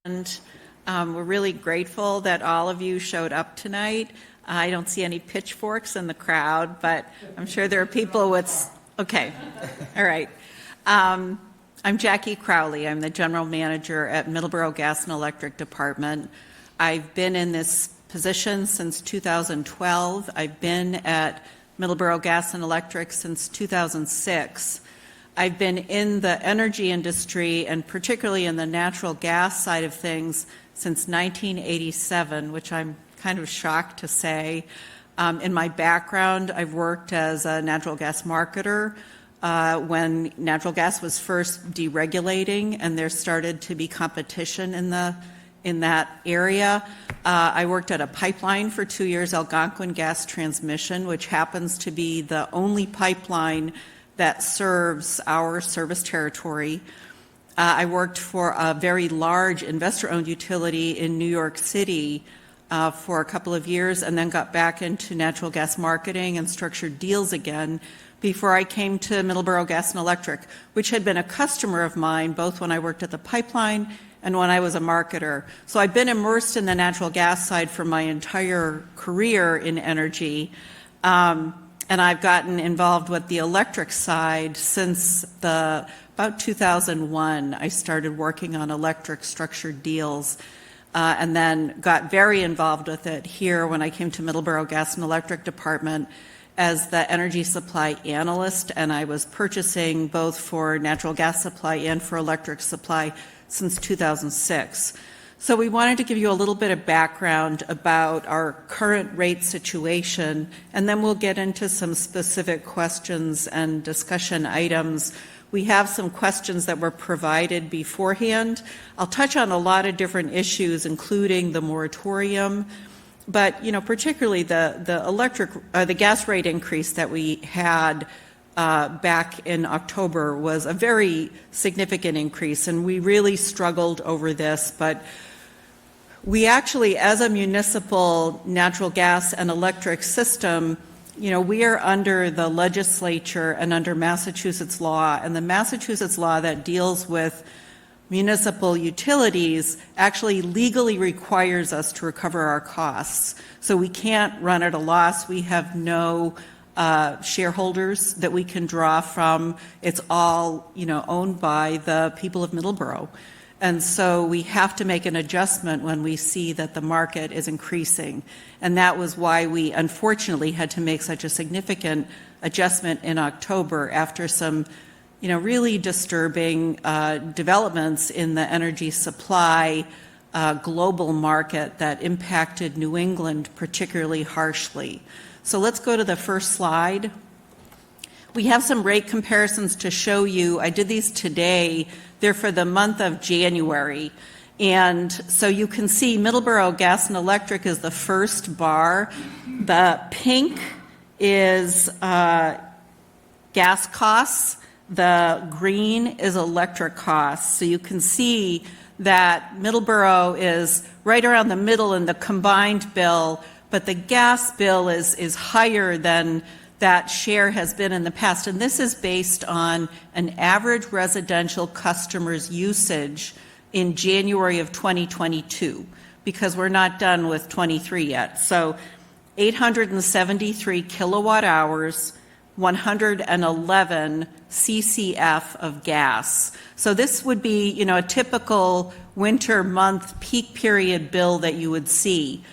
And we're really grateful that all of you showed up tonight. I don't see any pitchforks in the crowd, but I'm sure there are people with, okay, all right. I'm Jackie Crowley. I'm the general manager at Middleborough Gas and Electric Department. I've been in this position since 2012. I've been at Middleborough Gas and Electric since 2006. I've been in the energy industry and particularly in the natural gas side of things since 1987, which I'm kind of shocked to say. In my background, I've worked as a natural gas marketer when natural gas was first deregulating and there started to be competition in that area. I worked at a pipeline for 2 years, Algonquin Gas Transmission, which happens to be the only pipeline that serves our service territory. I worked for a very large investor-owned utility in New York City for a couple of years and then got back into natural gas marketing and structured deals again before I came to Middleborough Gas and Electric, which had been a customer of mine both when I worked at the pipeline and when I was a marketer. So I've been immersed in the natural gas side for my entire career in energy. And I've gotten involved with the electric side since about 2001. I started working on electric structured deals and then got very involved with it here when I came to Middleborough Gas and Electric Department as the energy supply analyst, and I was purchasing both for natural gas supply and for electric supply since 2006. So we wanted to give you a little bit of background about our current rate situation, and then we'll get into some specific questions and discussion items. We have some questions that were provided beforehand. I'll touch on a lot of different issues, including the moratorium, but particularly the gas rate increase that we had back in October was a very significant increase, and we really struggled over this, but we actually, as a municipal natural gas and electric system, we are under the legislature and under Massachusetts law, and the Massachusetts law that deals with municipal utilities actually legally requires us to recover our costs. So we can't run at a loss. We have no shareholders that we can draw from. It's all, owned by the people of Middleborough. And so we have to make an adjustment when we see that the market is increasing. And that was why we unfortunately had to make such a significant adjustment in October after some, really disturbing developments in the energy supply global market that impacted New England particularly harshly. So let's go to the first slide. We have some rate comparisons to show you. I did these today. They're for the month of January. And so you can see Middleborough Gas and Electric is the first bar. The pink is gas costs. The green is electric costs. So you can see that Middleborough is right around the middle in the combined bill, but the gas bill is higher than that share has been in the past. And this is based on an average residential customer's usage in January of 2022, because we're not done with 23 yet. So 873 kilowatt hours, 111 CCF of gas. So this would be, a typical winter month peak period bill that you would see.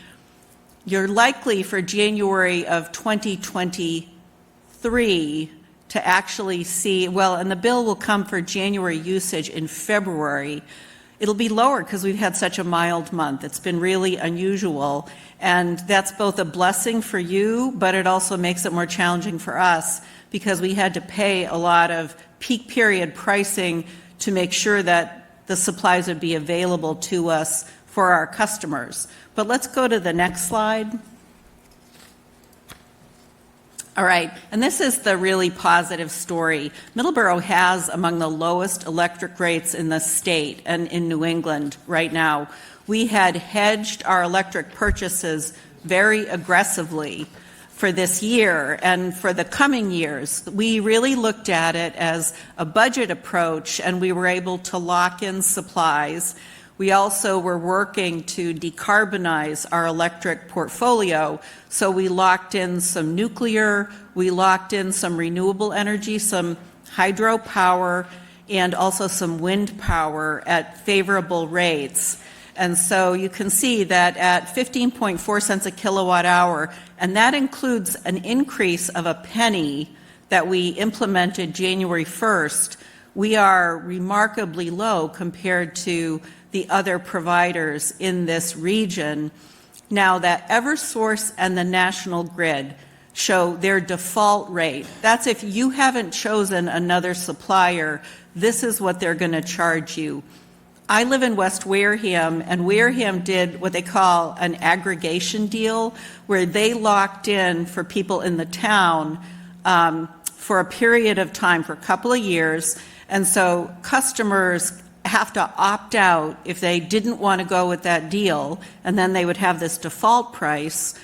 You're likely for January of 2023 to actually see, and the bill will come for January usage in February. It'll be lower because we've had such a mild month. It's been really unusual, and that's both a blessing for you, but it also makes it more challenging for us because we had to pay a lot of peak period pricing to make sure that the supplies would be available to us for our customers. But let's go to the next slide. All right, and this is the really positive story. Middleborough has among the lowest electric rates in the state and in New England right now. We had hedged our electric purchases very aggressively for this year and for the coming years. We really looked at it as a budget approach, and we were able to lock in supplies. We also were working to decarbonize our electric portfolio, so we locked in some nuclear, we locked in some renewable energy, some hydropower, and also some wind power at favorable rates. And so you can see that at 15.4 cents a kilowatt hour, and that includes an increase of a penny that we implemented January 1st, we are remarkably low compared to the other providers in this region. Now that Eversource and the National Grid show their default rate, that's if you haven't chosen another supplier, this is what they're going to charge you. I live in West Wareham, and Wareham did what they call an aggregation deal, where they locked in for people in the town for a period of time, for a couple of years, and so customers have to opt out if they didn't want to go with that deal, and then they would have this default price,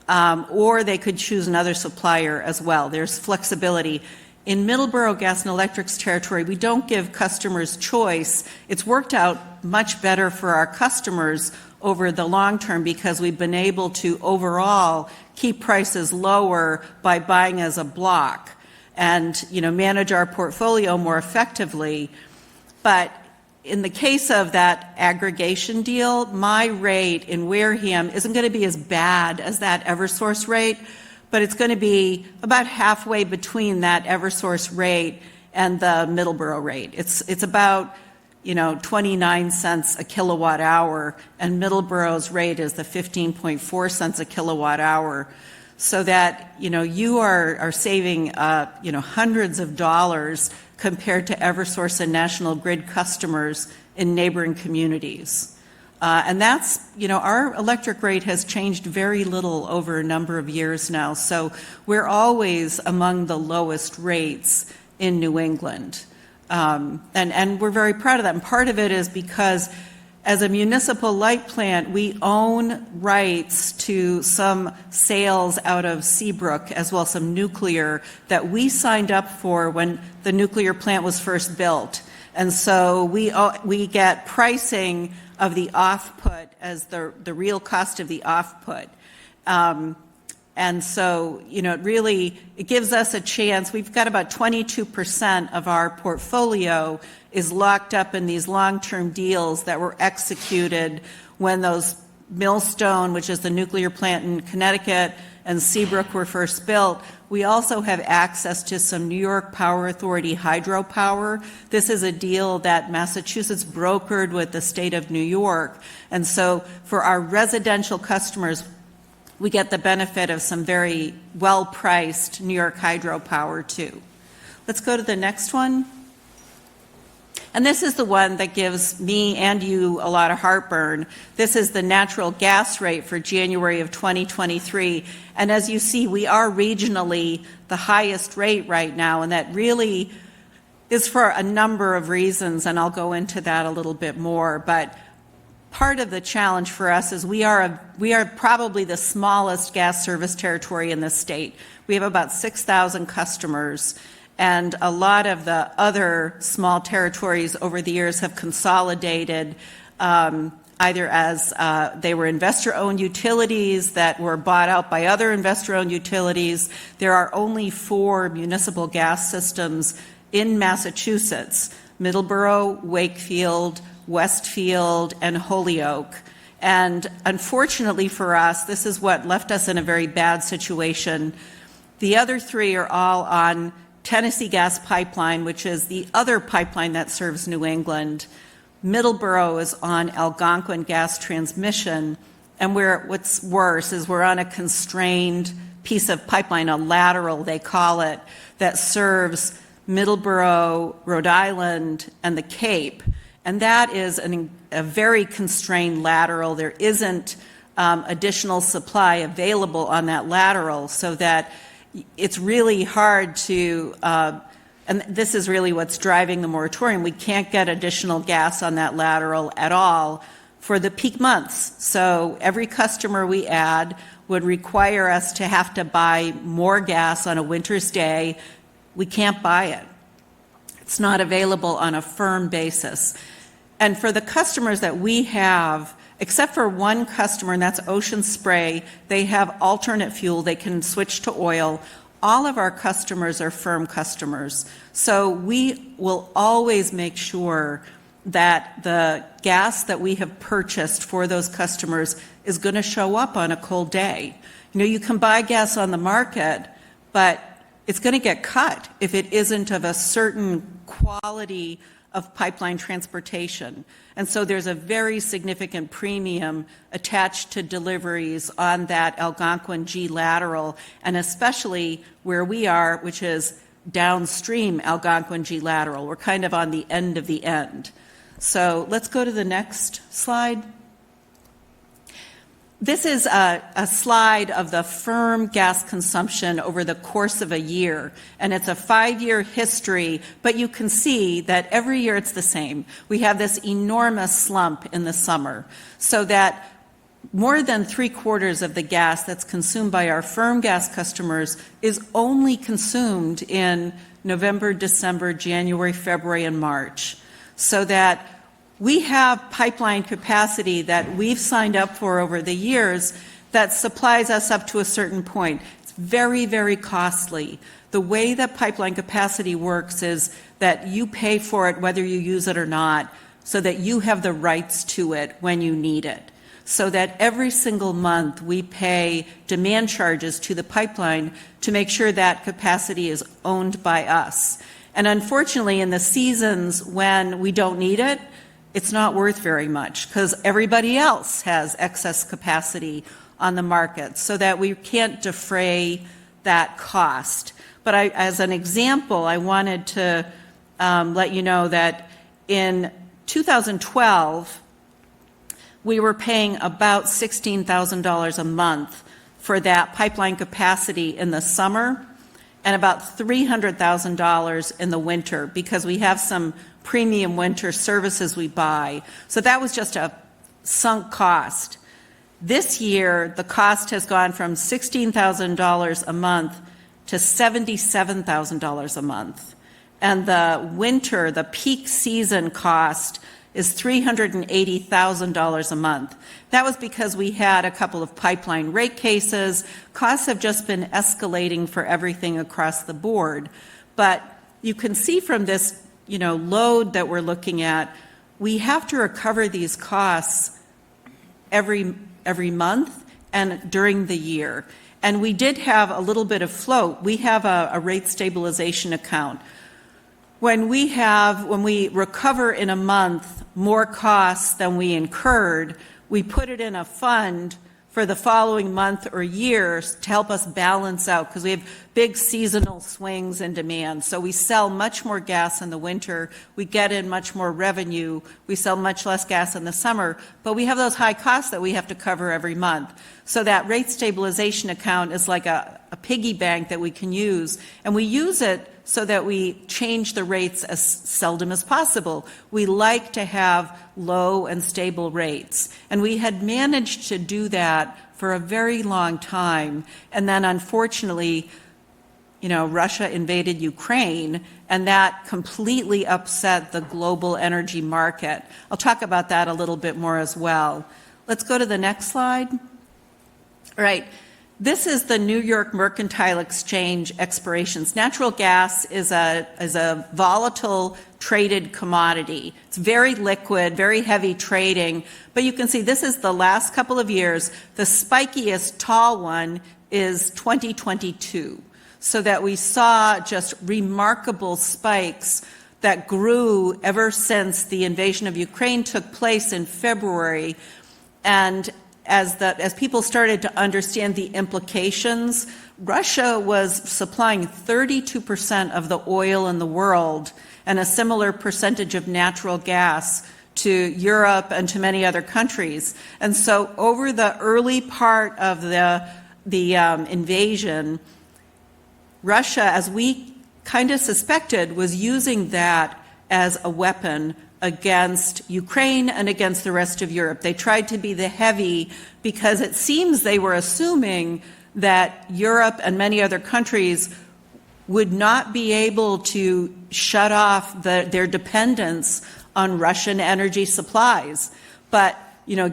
or they could choose another supplier as well. There's flexibility. In Middleborough Gas and Electric's territory, we don't give customers choice. It's worked out much better for our customers over the long term because we've been able to overall keep prices lower by buying as a block and manage our portfolio more effectively. But in the case of that aggregation deal, my rate in Wareham isn't going to be as bad as that Eversource rate, but it's going to be about halfway between that Eversource rate and the Middleborough rate. It's about 29 cents a kilowatt hour, and Middleborough's rate is the 15.4 cents a kilowatt hour, so that you are saving hundreds of dollars compared to Eversource and National Grid customers in neighboring communities. And that's, our electric rate has changed very little over a number of years now, so we're always among the lowest rates in New England. And we're very proud of that. And part of it is because as a municipal light plant, we own rights to some sales out of Seabrook, as well as some nuclear that we signed up for when the nuclear plant was first built. And so we get pricing of the off-put as the real cost of the off-put. And so, it gives us a chance. We've got about 22% of our portfolio is locked up in these long-term deals that were executed when those Millstone, which is the nuclear plant in Connecticut, and Seabrook were first built. We also have access to some New York Power Authority hydropower. This is a deal that Massachusetts brokered with the state of New York. And so for our residential customers, we get the benefit of some very well-priced New York hydropower too. Let's go to the next one. And this is the one that gives me and you a lot of heartburn. This is the natural gas rate for January of 2023. And as you see, we are regionally the highest rate right now, and that really is for a number of reasons, and I'll go into that a little bit more. But part of the challenge for us is we are probably the smallest gas service territory in the state. We have about 6,000 customers. And a lot of the other small territories over the years have consolidated either as they were investor-owned utilities that were bought out by other investor-owned utilities. There are only 4 municipal gas systems in Massachusetts: Middleborough, Wakefield, Westfield, and Holyoke. And unfortunately for us, this is what left us in a very bad situation. The other 3 are all on Tennessee Gas Pipeline, which is the other pipeline that serves New England. Middleborough is on Algonquin Gas Transmission, and what's worse is we're on a constrained piece of pipeline, a lateral they call it, that serves Middleborough, Rhode Island, and the Cape. And that is a very constrained lateral. There isn't additional supply available on that lateral, so that it's really hard to, and this is really what's driving the moratorium. We can't get additional gas on that lateral at all for the peak months. So every customer we add would require us to have to buy more gas on a winter's day. We can't buy it. It's not available on a firm basis. And for the customers that we have, except for one customer, and that's Ocean Spray, they have alternate fuel. They can switch to oil. All of our customers are firm customers. So we will always make sure that the gas that we have purchased for those customers is going to show up on a cold day. You know, you can buy gas on the market, but it's going to get cut if it isn't of a certain quality of pipeline transportation. And so there's a very significant premium attached to deliveries on that Algonquin G lateral, and especially where we are, which is downstream Algonquin G lateral. We're kind of on the end of the end. So let's go to the next slide. This is a slide of the firm gas consumption over the course of a year, and it's a 5-year history, but you can see that every year it's the same. We have this enormous slump in the summer, so that more than 3/4 of the gas that's consumed by our firm gas customers is only consumed in November, December, January, February, and March, so that we have pipeline capacity that we've signed up for over the years that supplies us up to a certain point. It's very, very costly. The way that pipeline capacity works is that you pay for it whether you use it or not, so that you have the rights to it when you need it. So that every single month we pay demand charges to the pipeline to make sure that capacity is owned by us. And unfortunately, in the seasons when we don't need it, it's not worth very much because everybody else has excess capacity on the market, so that we can't defray that cost. But as an example, I wanted to let you know that in 2012, we were paying about $16,000 a month for that pipeline capacity in the summer, and about $300,000 in the winter, because we have some premium winter services we buy. So that was just a sunk cost. This year, the cost has gone from $16,000 a month to $77,000 a month. And the winter, the peak season cost is $380,000 a month. That was because we had a couple of pipeline rate cases. Costs have just been escalating for everything across the board. But you can see from this load that we're looking at, we have to recover these costs every month and during the year. And we did have a little bit of float. We have a rate stabilization account. When we recover in a month more costs than we incurred, we put it in a fund for the following month or years to help us balance out, because we have big seasonal swings in demand. So we sell much more gas in the winter, we get in much more revenue, we sell much less gas in the summer, but we have those high costs that we have to cover every month. So that rate stabilization account is like a piggy bank that we can use, and we use it so that we change the rates as seldom as possible. We like to have low and stable rates. And we had managed to do that for a very long time. And then unfortunately, Russia invaded Ukraine, and that completely upset the global energy market. I'll talk about that a little bit more as well. Let's go to the next slide. All right. This is the New York Mercantile Exchange expirations. Natural gas is a volatile traded commodity. It's very liquid, very heavy trading, but you can see this is the last couple of years. The spikiest tall one is 2022, so that we saw just remarkable spikes that grew ever since the invasion of Ukraine took place in February. And as people started to understand the implications, Russia was supplying 32% of the oil in the world and a similar percentage of natural gas to Europe and to many other countries. And so over the early part of the invasion, Russia, as we kind of suspected, was using that as a weapon against Ukraine and against the rest of Europe. They tried to be the heavy because it seems they were assuming that Europe and many other countries would not be able to shut off their dependence on Russian energy supplies. But,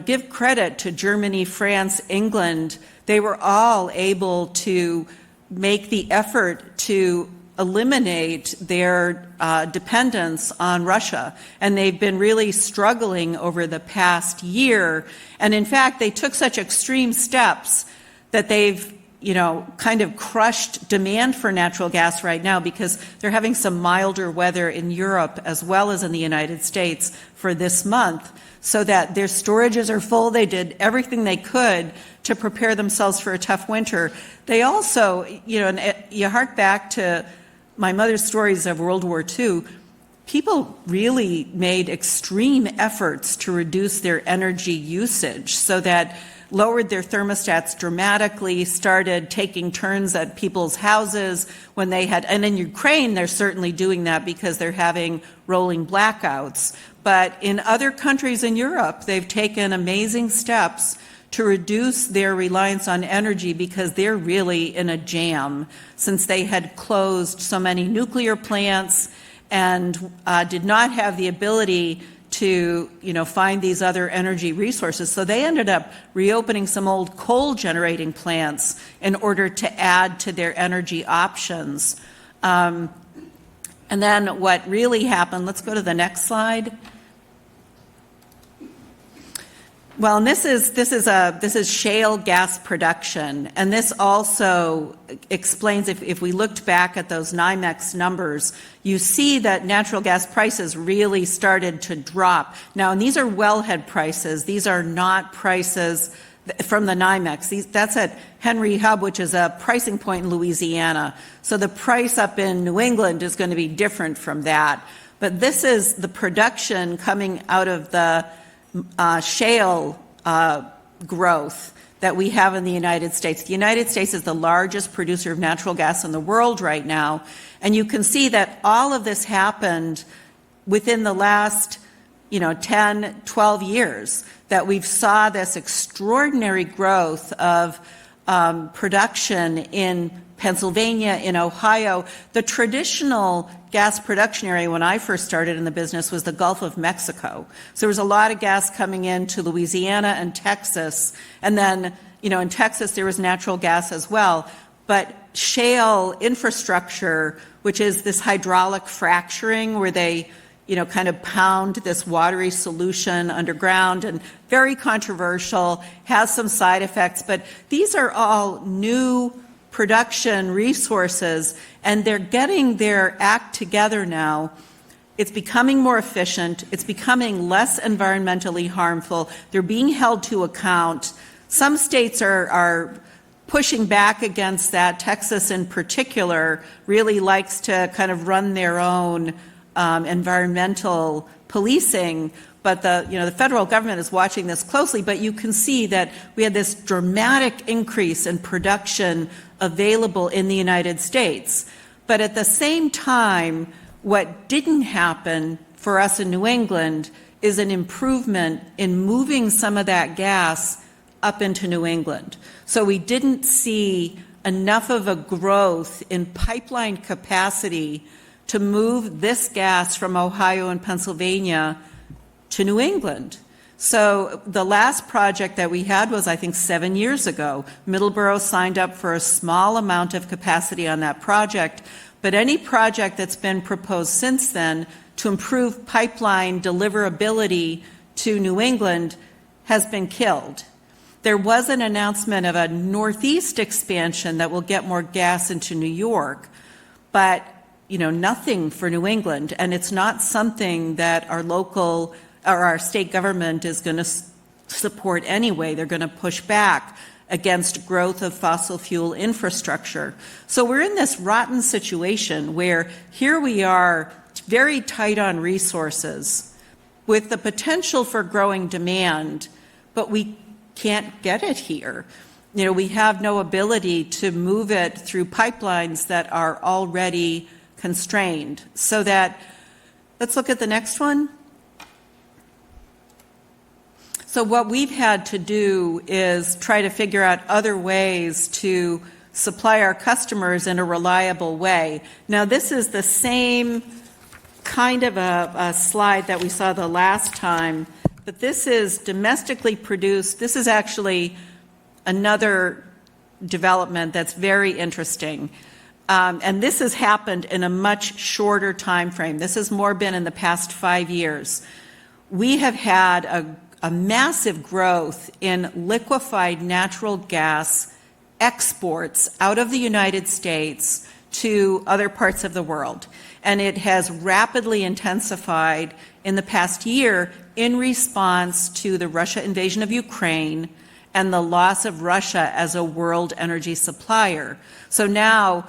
give credit to Germany, France, England. They were all able to make the effort to eliminate their dependence on Russia. And they've been really struggling over the past year. And in fact, they took such extreme steps that they've kind of crushed demand for natural gas right now, because they're having some milder weather in Europe as well as in the United States for this month, so that their storages are full. They did everything they could to prepare themselves for a tough winter. They also, and you hark back to my mother's stories of World War II, people really made extreme efforts to reduce their energy usage, so that lowered their thermostats dramatically, started taking turns at people's houses when they had, and in Ukraine, they're certainly doing that because they're having rolling blackouts. But in other countries in Europe, they've taken amazing steps to reduce their reliance on energy, because they're really in a jam since they had closed so many nuclear plants and did not have the ability to find these other energy resources. So they ended up reopening some old coal generating plants in order to add to their energy options. And then what really happened, let's go to the next slide. Well, and this is shale gas production, and this also explains, if we looked back at those NYMEX numbers, you see that natural gas prices really started to drop. Now, and these are wellhead prices; these are not prices from the NYMEX. That's at Henry Hub, which is a pricing point in Louisiana. So the price up in New England is going to be different from that. But this is the production coming out of the shale growth that we have in the United States. The United States is the largest producer of natural gas in the world right now, and you can see that all of this happened within the last 10, 12 years, that we've saw this extraordinary growth of production in Pennsylvania, in Ohio. The traditional gas production area when I first started in the business was the Gulf of Mexico. So there was a lot of gas coming into Louisiana and Texas. And then, in Texas there was natural gas as well. But shale infrastructure, which is this hydraulic fracturing where they, kind of pound this watery solution underground, and very controversial, has some side effects. But these are all new production resources, and they're getting their act together now. It's becoming more efficient. It's becoming less environmentally harmful. They're being held to account. Some states are pushing back against that. Texas in particular really likes to kind of run their own environmental policing. But the federal government is watching this closely. But you can see that we had this dramatic increase in production available in the United States. But at the same time, what didn't happen for us in New England is an improvement in moving some of that gas up into New England. So we didn't see enough of a growth in pipeline capacity to move this gas from Ohio and Pennsylvania to New England. So the last project that we had was, I think, 7 years ago. Middleborough signed up for a small amount of capacity on that project, but any project that's been proposed since then to improve pipeline deliverability to New England has been killed. There was an announcement of a Northeast expansion that will get more gas into New York, but nothing for New England, and it's not something that our local or our state government is going to support anyway. They're going to push back against growth of fossil fuel infrastructure. So we're in this rotten situation where here we are very tight on resources with the potential for growing demand, but we can't get it here. We have no ability to move it through pipelines that are already constrained. So that, let's look at the next one. So what we've had to do is try to figure out other ways to supply our customers in a reliable way. Now, this is the same kind of a slide that we saw the last time, but this is domestically produced. This is actually another development that's very interesting. And this has happened in a much shorter time frame. This has more been in the past 5 years. We have had a massive growth in liquefied natural gas exports out of the United States to other parts of the world. And it has rapidly intensified in the past year in response to the Russia invasion of Ukraine and the loss of Russia as a world energy supplier. So now,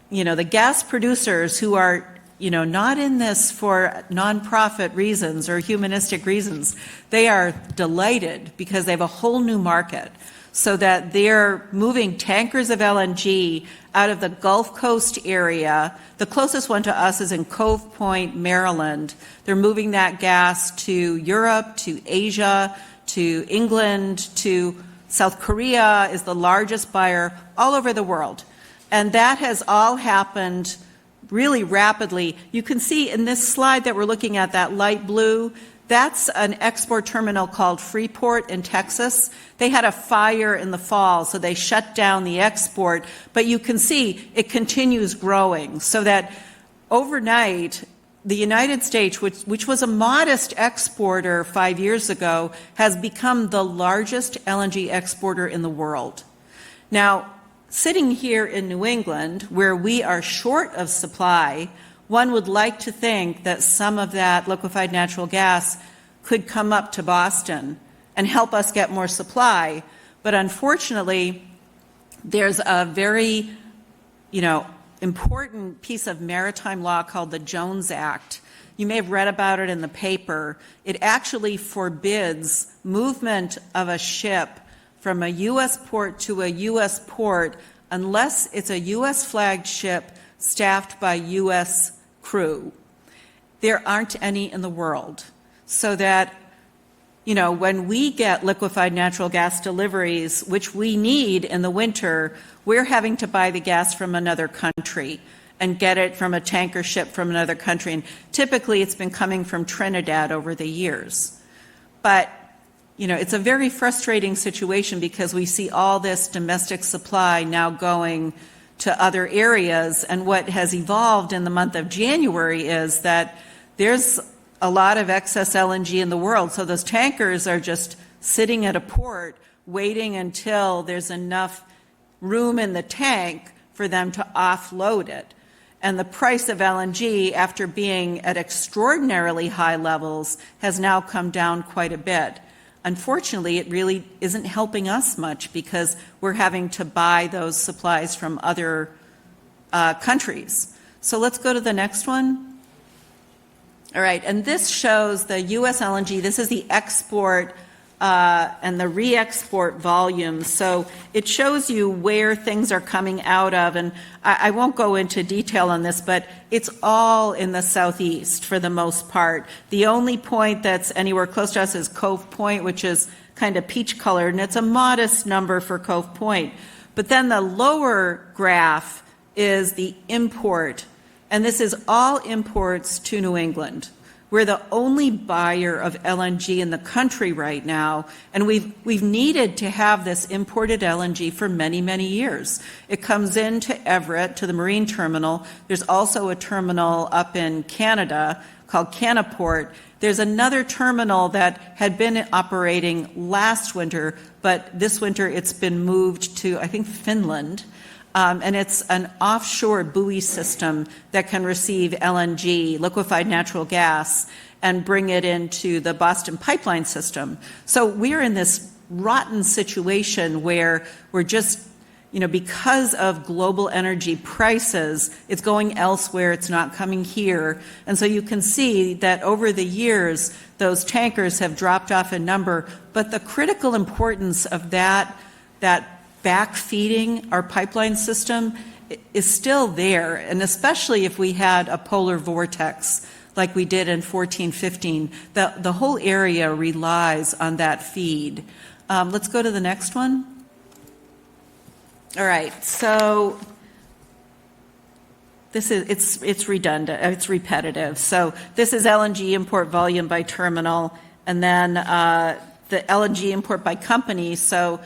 the gas producers who are, not in this for nonprofit reasons or humanistic reasons, they are delighted because they have a whole new market, so that they're moving tankers of LNG out of the Gulf Coast area. The closest one to us is in Cove Point, Maryland. They're moving that gas to Europe, to Asia, to England, to South Korea is the largest buyer all over the world. And that has all happened really rapidly. You can see in this slide that we're looking at, that light blue, that's an export terminal called Freeport in Texas. They had a fire in the fall, so they shut down the export. But you can see it continues growing, so that overnight, the United States, which was a modest exporter 5 years ago, has become the largest LNG exporter in the world. Now, sitting here in New England, where we are short of supply, one would like to think that some of that liquefied natural gas could come up to Boston and help us get more supply. But unfortunately, there's a very, important piece of maritime law called the Jones Act. You may have read about it in the paper. It actually forbids movement of a ship from a U.S. port to a U.S. port unless it's a U.S. flagged ship staffed by U.S. crew. There aren't any in the world. So that, when we get liquefied natural gas deliveries, which we need in the winter, we're having to buy the gas from another country and get it from a tanker ship from another country. And typically it's been coming from Trinidad over the years. But it's a very frustrating situation because we see all this domestic supply now going to other areas. And what has evolved in the month of January is that there's a lot of excess LNG in the world. So those tankers are just sitting at a port waiting until there's enough room in the tank for them to offload it. And the price of LNG, after being at extraordinarily high levels, has now come down quite a bit. Unfortunately, it really isn't helping us much because we're having to buy those supplies from other countries. So let's go to the next one. All right, and this shows the U.S. LNG. This is the export and the re-export volumes. So it shows you where things are coming out of. And I won't go into detail on this, but it's all in the southeast for the most part. The only point that's anywhere close to us is Cove Point, which is kind of peach colored, and it's a modest number for Cove Point. But then the lower graph is the import, and this is all imports to New England. We're the only buyer of LNG in the country right now, and we've needed to have this imported LNG for many, many years. It comes into Everett, to the marine terminal. There's also a terminal up in Canada called Canaport. There's another terminal that had been operating last winter, but this winter it's been moved to, I think, Finland. And it's an offshore buoy system that can receive LNG, liquefied natural gas, and bring it into the Boston pipeline system. So we're in this rotten situation where we're just, because of global energy prices, it's going elsewhere, it's not coming here. And so you can see that over the years, those tankers have dropped off in number, but the critical importance of that backfeeding our pipeline system is still there, and especially if we had a polar vortex like we did in 14-15, the whole area relies on that feed. Let's go to the next one. All right, so it's redundant, it's repetitive. So this is LNG import volume by terminal, and then the LNG import by company. So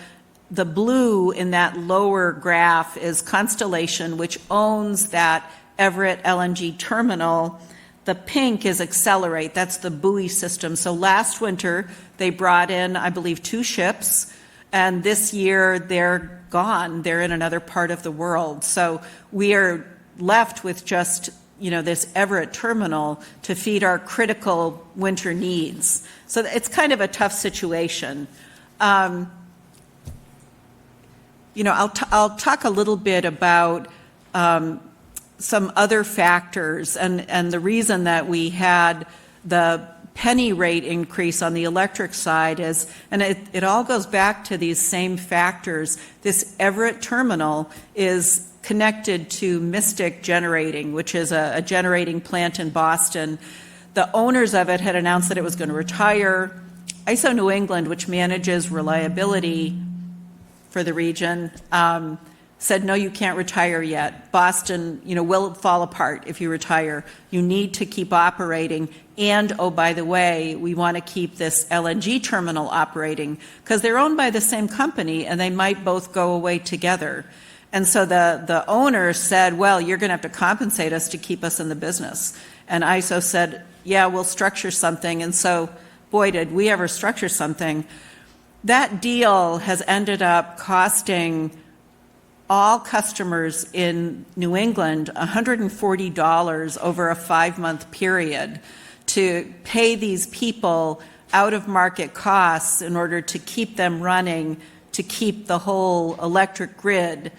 the blue in that lower graph is Constellation, which owns that Everett LNG terminal. The pink is Accelerate. That's the buoy system. So last winter, they brought in, I believe, 2 ships, and this year they're gone. They're in another part of the world. So we are left with just, this Everett terminal to feed our critical winter needs. So it's kind of a tough situation. I'll talk a little bit about some other factors and the reason that we had the penny rate increase on the electric side is, and it all goes back to these same factors. This Everett terminal is connected to Mystic Generating, which is a generating plant in Boston. The owners of it had announced that it was going to retire. ISO New England, which manages reliability for the region, said, no, you can't retire yet. Boston, will fall apart if you retire. You need to keep operating. And, oh, by the way, we want to keep this LNG terminal operating because they're owned by the same company and they might both go away together. And so the owner said, well, you're going to have to compensate us to keep us in the business. And ISO said, yeah, we'll structure something. And so, boy, did we ever structure something. That deal has ended up costing all customers in New England $140 over a 5-month period to pay these people out of market costs in order to keep them running, to keep the whole electric grid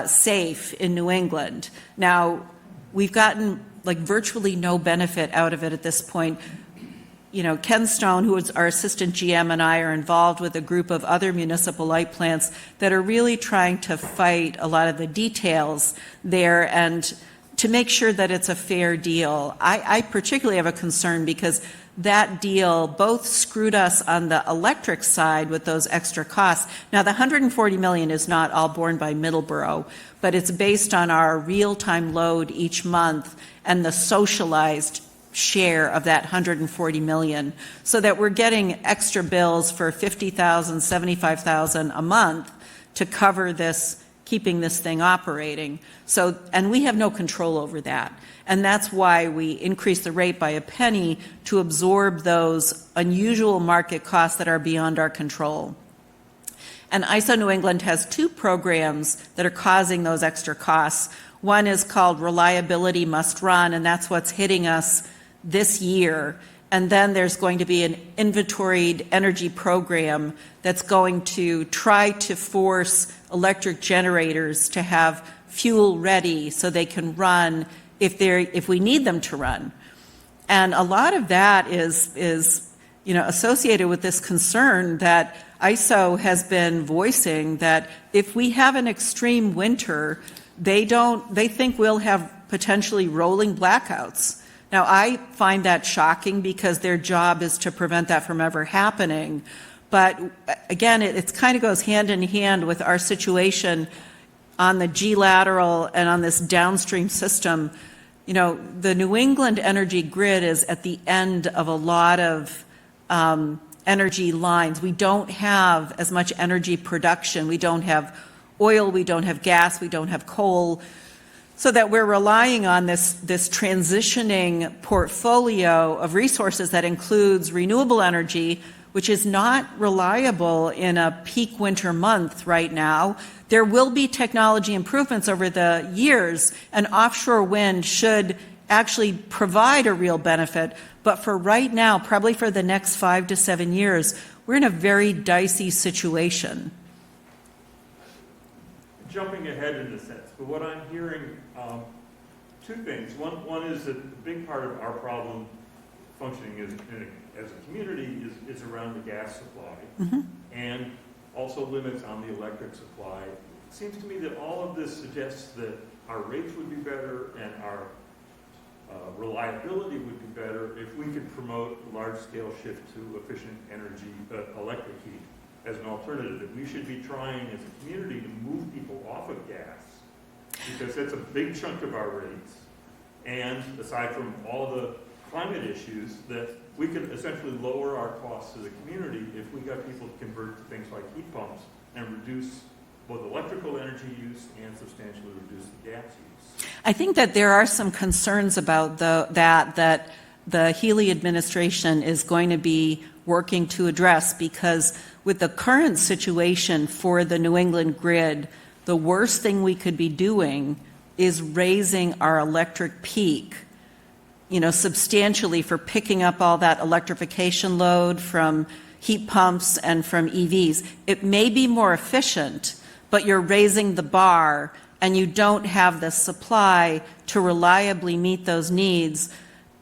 safe in New England. Now, we've gotten virtually no benefit out of it at this point. Ken Stone, who is our assistant GM, and I are involved with a group of other municipal light plants that are really trying to fight a lot of the details there and to make sure that it's a fair deal. I particularly have a concern because that deal both screwed us on the electric side with those extra costs. Now, the $140 million is not all borne by Middleborough, but it's based on our real-time load each month and the socialized share of that $140 million, so that we're getting extra bills for $50,000, $75,000 a month to cover this, keeping this thing operating. So, and we have no control over that. And that's why we increased the rate by a penny to absorb those unusual market costs that are beyond our control. And ISO New England has 2 programs that are causing those extra costs. One is called Reliability Must Run, and that's what's hitting us this year. And then there's going to be an inventoried energy program that's going to try to force electric generators to have fuel ready so they can run if we need them to run. And a lot of that is associated with this concern that ISO has been voicing, that if we have an extreme winter, they think we'll have potentially rolling blackouts. Now, I find that shocking because their job is to prevent that from ever happening. But again, it kind of goes hand in hand with our situation on the G lateral and on this downstream system. The New England energy grid is at the end of a lot of energy lines. We don't have as much energy production. We don't have oil, we don't have gas, we don't have coal. So that we're relying on this transitioning portfolio of resources that includes renewable energy, which is not reliable in a peak winter month right now. There will be technology improvements over the years, and offshore wind should actually provide a real benefit. But for right now, probably for the next 5 to 7 years, we're in a very dicey situation. Jumping ahead in a sense, but what I'm hearing, 2 things. One is that a big part of our problem functioning as a community is around the gas supply, and also limits on the electric supply. It seems to me that all of this suggests that our rates would be better and our reliability would be better if we could promote a large-scale shift to efficient energy, electric heat, as an alternative. That we should be trying as a community to move people off of gas because that's a big chunk of our rates. And aside from all the climate issues, that we could essentially lower our costs as a community if we got people to convert to things like heat pumps and reduce both electrical energy use and substantially reduce the gas use. I think that there are some concerns about that the Healy administration is going to be working to address, because with the current situation for the New England grid, the worst thing we could be doing is raising our electric peak, substantially for picking up all that electrification load from heat pumps and from EVs. It may be more efficient, but you're raising the bar and you don't have the supply to reliably meet those needs,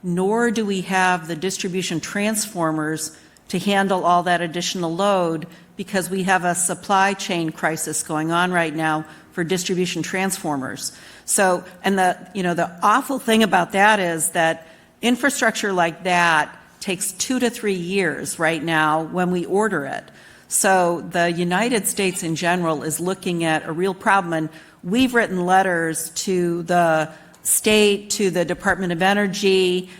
nor do we have the distribution transformers to handle all that additional load, because we have a supply chain crisis going on right now for distribution transformers. So, and the awful thing about that is that infrastructure like that takes 2 to 3 years right now when we order it. So the United States in general is looking at a real problem, and we've written letters to the state, to the Department of Energy,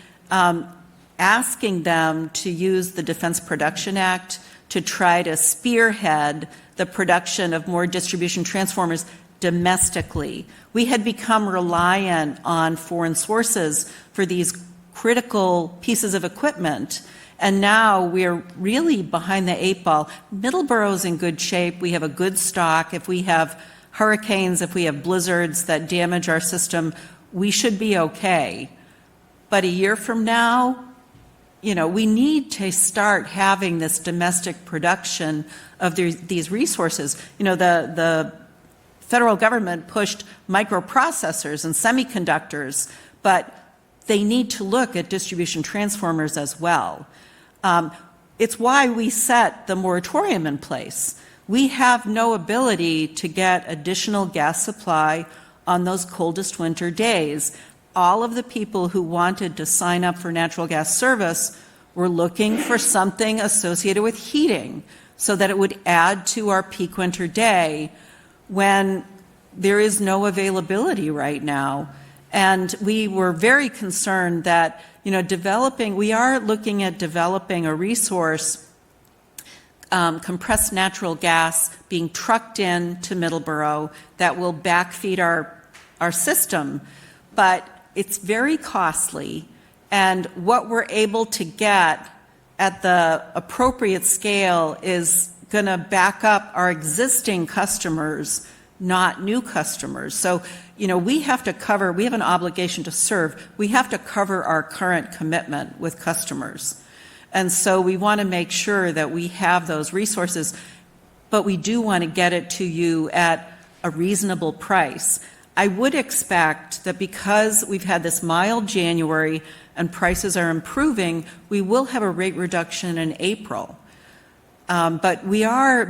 asking them to use the Defense Production Act to try to spearhead the production of more distribution transformers domestically. We had become reliant on foreign sources for these critical pieces of equipment, and now we're really behind the 8 ball. Middleborough's in good shape. We have a good stock. If we have hurricanes, if we have blizzards that damage our system, we should be okay. But a year from now, we need to start having this domestic production of these resources. The federal government pushed microprocessors and semiconductors, but they need to look at distribution transformers as well. It's why we set the moratorium in place. We have no ability to get additional gas supply on those coldest winter days. All of the people who wanted to sign up for natural gas service were looking for something associated with heating so that it would add to our peak winter day when there is no availability right now. And we were very concerned that, we are looking at developing a resource, compressed natural gas being trucked in to Middleborough that will backfeed our system. But it's very costly, and what we're able to get at the appropriate scale is going to back up our existing customers, not new customers. So, we have an obligation to serve. We have to cover our current commitment with customers. And so we want to make sure that we have those resources, but we do want to get it to you at a reasonable price. I would expect that because we've had this mild January and prices are improving, we will have a rate reduction in April. But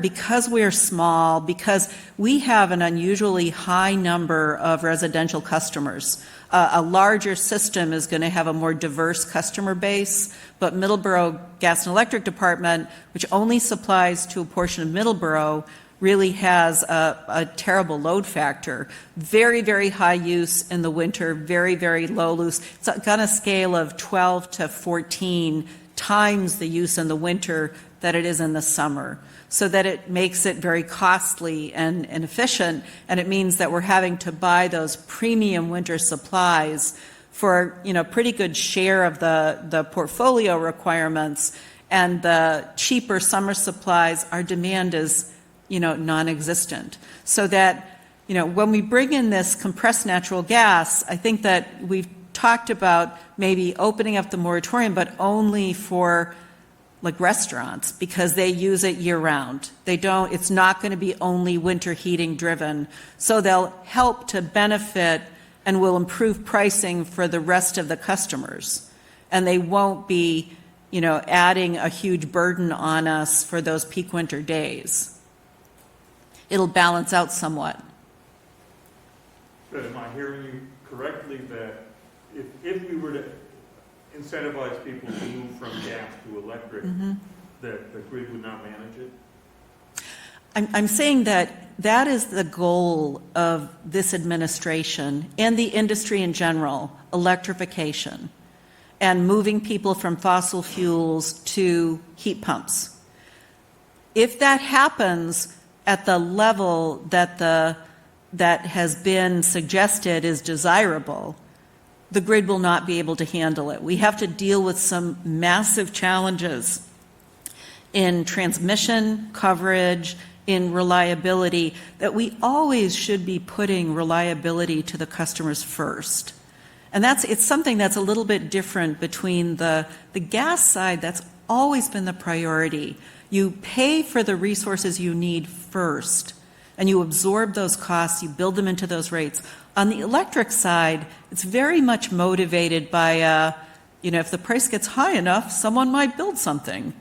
because we are small, because we have an unusually high number of residential customers, a larger system is going to have a more diverse customer base, but Middleborough Gas and Electric Department, which only supplies to a portion of Middleborough, really has a terrible load factor. Very, very high use in the winter, very, very low use. It's on a scale of 12 to 14 times the use in the winter that it is in the summer, so that it makes it very costly and inefficient, and it means that we're having to buy those premium winter supplies for pretty good share of the portfolio requirements, and the cheaper summer supplies, our demand is non-existent. So that when we bring in this compressed natural gas, I think that we've talked about maybe opening up the moratorium, but only for like restaurants, because they use it year round. It's not going to be only winter heating driven. So they'll help to benefit and will improve pricing for the rest of the customers. And they won't be, adding a huge burden on us for those peak winter days. It'll balance out somewhat. But am I hearing you correctly that if we were to incentivize people to move from gas to electric, that the grid would not manage it? I'm saying that that is the goal of this administration and the industry in general, electrification, and moving people from fossil fuels to heat pumps. If that happens at the level that has been suggested is desirable, the grid will not be able to handle it. We have to deal with some massive challenges in transmission, coverage, in reliability, that we always should be putting reliability to the customers first. And it's something that's a little bit different between the gas side. That's always been the priority. You pay for the resources you need first, and you absorb those costs, you build them into those rates. On the electric side, it's very much motivated by, if the price gets high enough, someone might build something.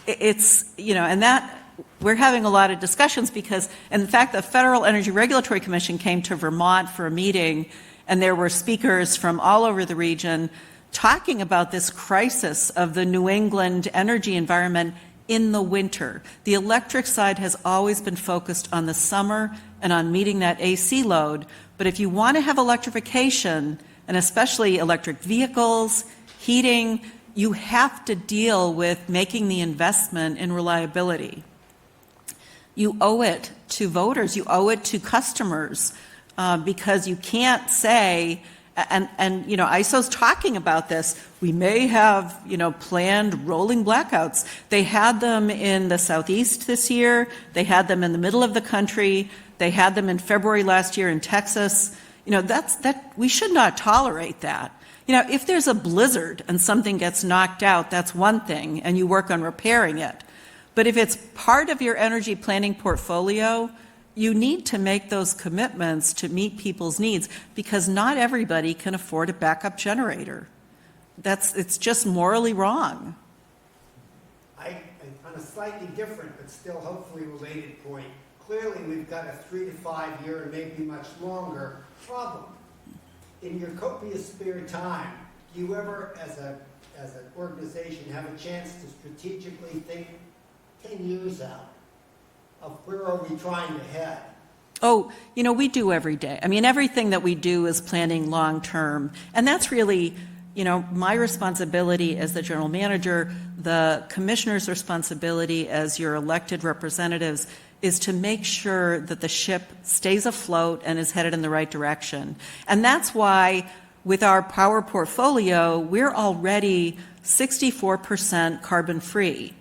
And that we're having a lot of discussions because, in fact, the Federal Energy Regulatory Commission came to Vermont for a meeting, and there were speakers from all over the region talking about this crisis of the New England energy environment in the winter. The electric side has always been focused on the summer and on meeting that AC load, but if you want to have electrification, and especially electric vehicles, heating, you have to deal with making the investment in reliability. You owe it to voters, you owe it to customers, because you can't say, and ISO's talking about this, we may have, planned rolling blackouts. They had them in the Southeast this year, they had them in the middle of the country, they had them in February last year in Texas. We should not tolerate that. If there's a blizzard and something gets knocked out, that's one thing, and you work on repairing it. But if it's part of your energy planning portfolio, you need to make those commitments to meet people's needs, because not everybody can afford a backup generator. It's just morally wrong. On a slightly different but still hopefully related point, clearly we've got a 3 to 5 year and maybe much longer problem. In your copious spare time, do you ever, as an organization, have a chance to strategically think 10 years out of where are we trying to head? Oh, we do every day. I mean, everything that we do is planning long term. And that's really, my responsibility as the general manager, the commissioner's responsibility as your elected representatives is to make sure that the ship stays afloat and is headed in the right direction. And that's why with our power portfolio, we're already 64% carbon free.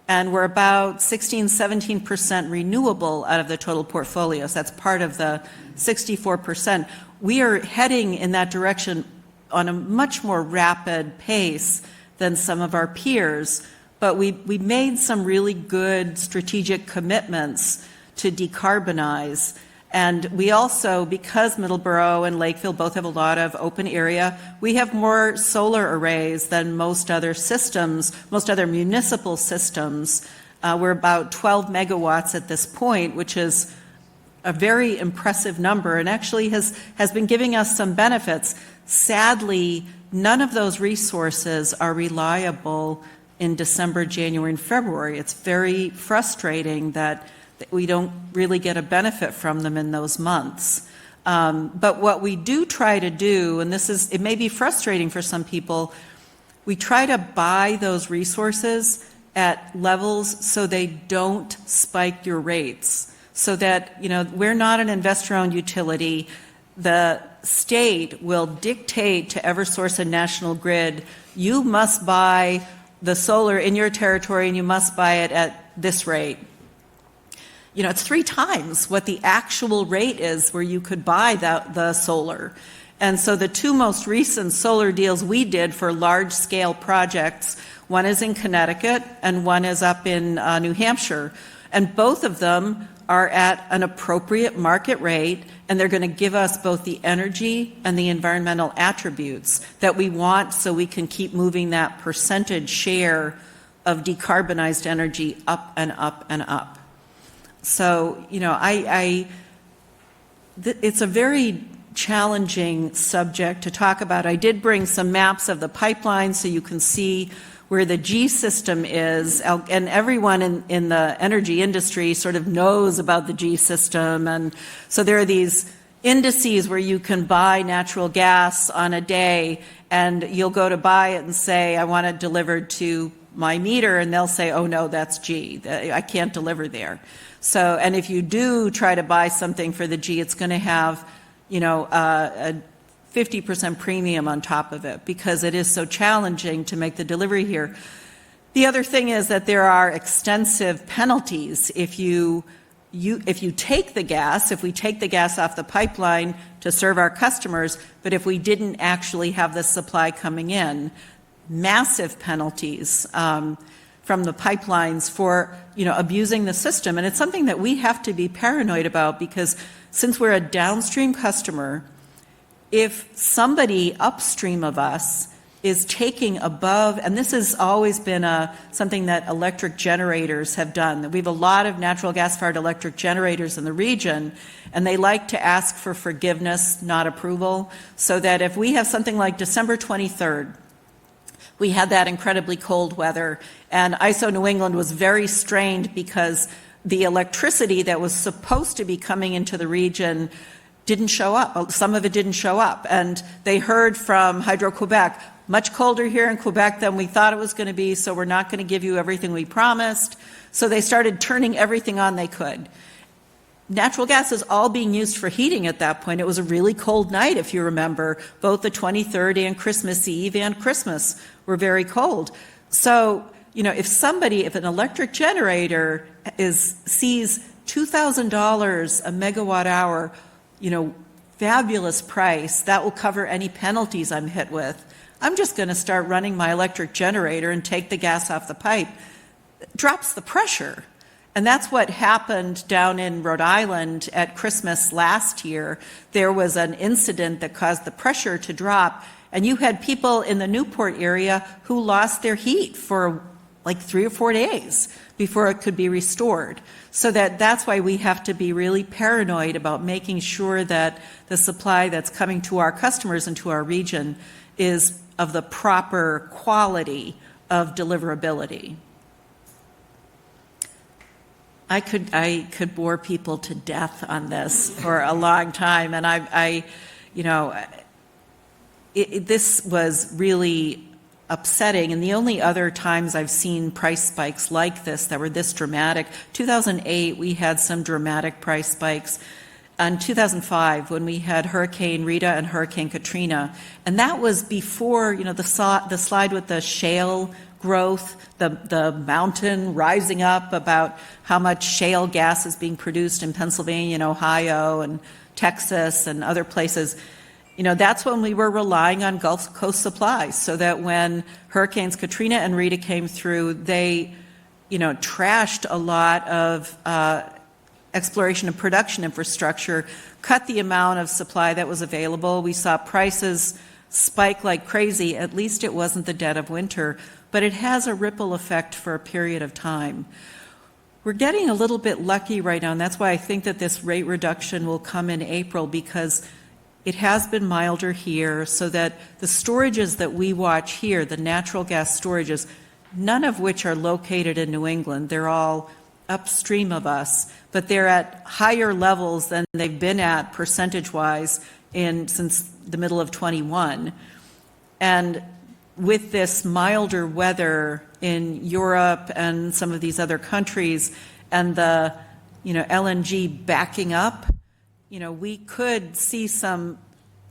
And we're about 16-17% renewable out of the total portfolio. So that's part of the 64%. We are heading in that direction on a much more rapid pace than some of our peers. But we made some really good strategic commitments to decarbonize. And we also, because Middleborough and Lakeville both have a lot of open area, we have more solar arrays than most other systems, most other municipal systems. We're about 12 megawatts at this point, which is a very impressive number and actually has been giving us some benefits. Sadly, none of those resources are reliable in December, January, and February. It's very frustrating that we don't really get a benefit from them in those months. But what we do try to do, and it may be frustrating for some people, we try to buy those resources at levels so they don't spike your rates. So that, we're not an investor-owned utility. The state will dictate to Eversource and National Grid, you must buy the solar in your territory and you must buy it at this rate. It's 3 times what the actual rate is where you could buy the solar. And so the 2 most recent solar deals we did for large-scale projects, one is in Connecticut and one is up in New Hampshire. And both of them are at an appropriate market rate, and they're going to give us both the energy and the environmental attributes that we want so we can keep moving that percentage share of decarbonized energy up and up and up. So, it's a very challenging subject to talk about. I did bring some maps of the pipeline so you can see where the G system is, and everyone in the energy industry sort of knows about the G system. And so there are these indices where you can buy natural gas on a day, and you'll go to buy it and say, I want it delivered to my meter, and they'll say, oh no, that's G. I can't deliver there. So, and if you do try to buy something for the G, it's going to have, a 50% premium on top of it because it is so challenging to make the delivery here. The other thing is that there are extensive penalties if you take the gas, if we take the gas off the pipeline to serve our customers, but if we didn't actually have the supply coming in, massive penalties from the pipelines for, abusing the system. And it's something that we have to be paranoid about because since we're a downstream customer, if somebody upstream of us is taking above, and this has always been something that electric generators have done. We have a lot of natural gas-fired electric generators in the region, and they like to ask for forgiveness, not approval, so that if we have something like December 23rd, we had that incredibly cold weather, and ISO New England was very strained because the electricity that was supposed to be coming into the region didn't show up. Some of it didn't show up. And they heard from Hydro-Quebec, much colder here in Quebec than we thought it was going to be, so we're not going to give you everything we promised. So they started turning everything on they could. Natural gas is all being used for heating at that point. It was a really cold night, if you remember. Both the 23rd and Christmas Eve and Christmas were very cold. So, if an electric generator sees $2,000 a megawatt hour, fabulous price, that will cover any penalties I'm hit with. I'm just going to start running my electric generator and take the gas off the pipe. It drops the pressure. And that's what happened down in Rhode Island at Christmas last year. There was an incident that caused the pressure to drop, and you had people in the Newport area who lost their heat for like 3 or 4 days before it could be restored. So that's why we have to be really paranoid about making sure that the supply that's coming to our customers and to our region is of the proper quality of deliverability. I could bore people to death on this for a long time, and this was really upsetting. And the only other times I've seen price spikes like this that were this dramatic, 2008 we had some dramatic price spikes. In 2005 when we had Hurricane Rita and Hurricane Katrina, and that was before the slide with the shale growth, the mountain rising up about how much shale gas is being produced in Pennsylvania and Ohio and Texas and other places. That's when we were relying on Gulf Coast supplies, so that when Hurricanes Katrina and Rita came through, they, trashed a lot of exploration and production infrastructure, cut the amount of supply that was available. We saw prices spike like crazy. At least it wasn't the dead of winter, but it has a ripple effect for a period of time. We're getting a little bit lucky right now, and that's why I think that this rate reduction will come in April, because it has been milder here, so that the storages that we watch here, the natural gas storages, none of which are located in New England, they're all upstream of us, but they're at higher levels than they've been at percentage-wise since the middle of 21. And with this milder weather in Europe and some of these other countries, and the LNG backing up, we could see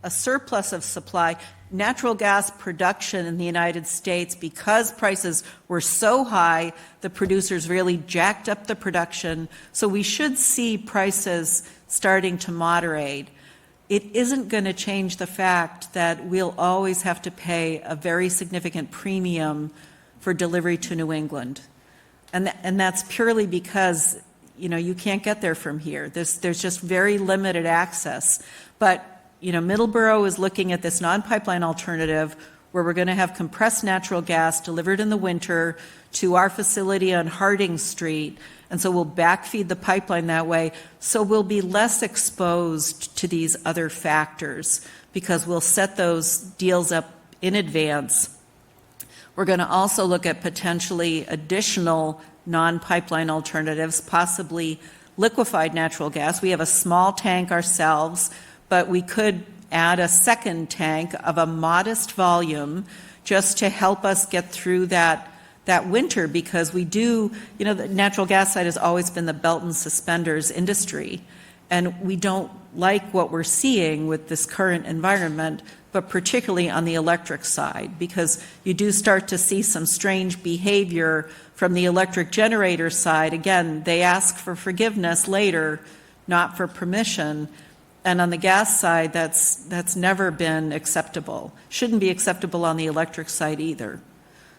a surplus of supply. Natural gas production in the United States, because prices were so high, the producers really jacked up the production. So we should see prices starting to moderate. It isn't going to change the fact that we'll always have to pay a very significant premium for delivery to New England. And that's purely because you can't get there from here. There's just very limited access. But, Middleborough is looking at this non-pipeline alternative where we're going to have compressed natural gas delivered in the winter to our facility on Harding Street. And so we'll backfeed the pipeline that way. So we'll be less exposed to these other factors because we'll set those deals up in advance. We're going to also look at potentially additional non-pipeline alternatives, possibly liquefied natural gas. We have a small tank ourselves, but we could add a second tank of a modest volume just to help us get through that winter, because we do, the natural gas side has always been the belt and suspenders industry, and we don't like what we're seeing with this current environment, but particularly on the electric side, because you do start to see some strange behavior from the electric generator side. Again, they ask for forgiveness later, not for permission. And on the gas side, that's never been acceptable. Shouldn't be acceptable on the electric side either.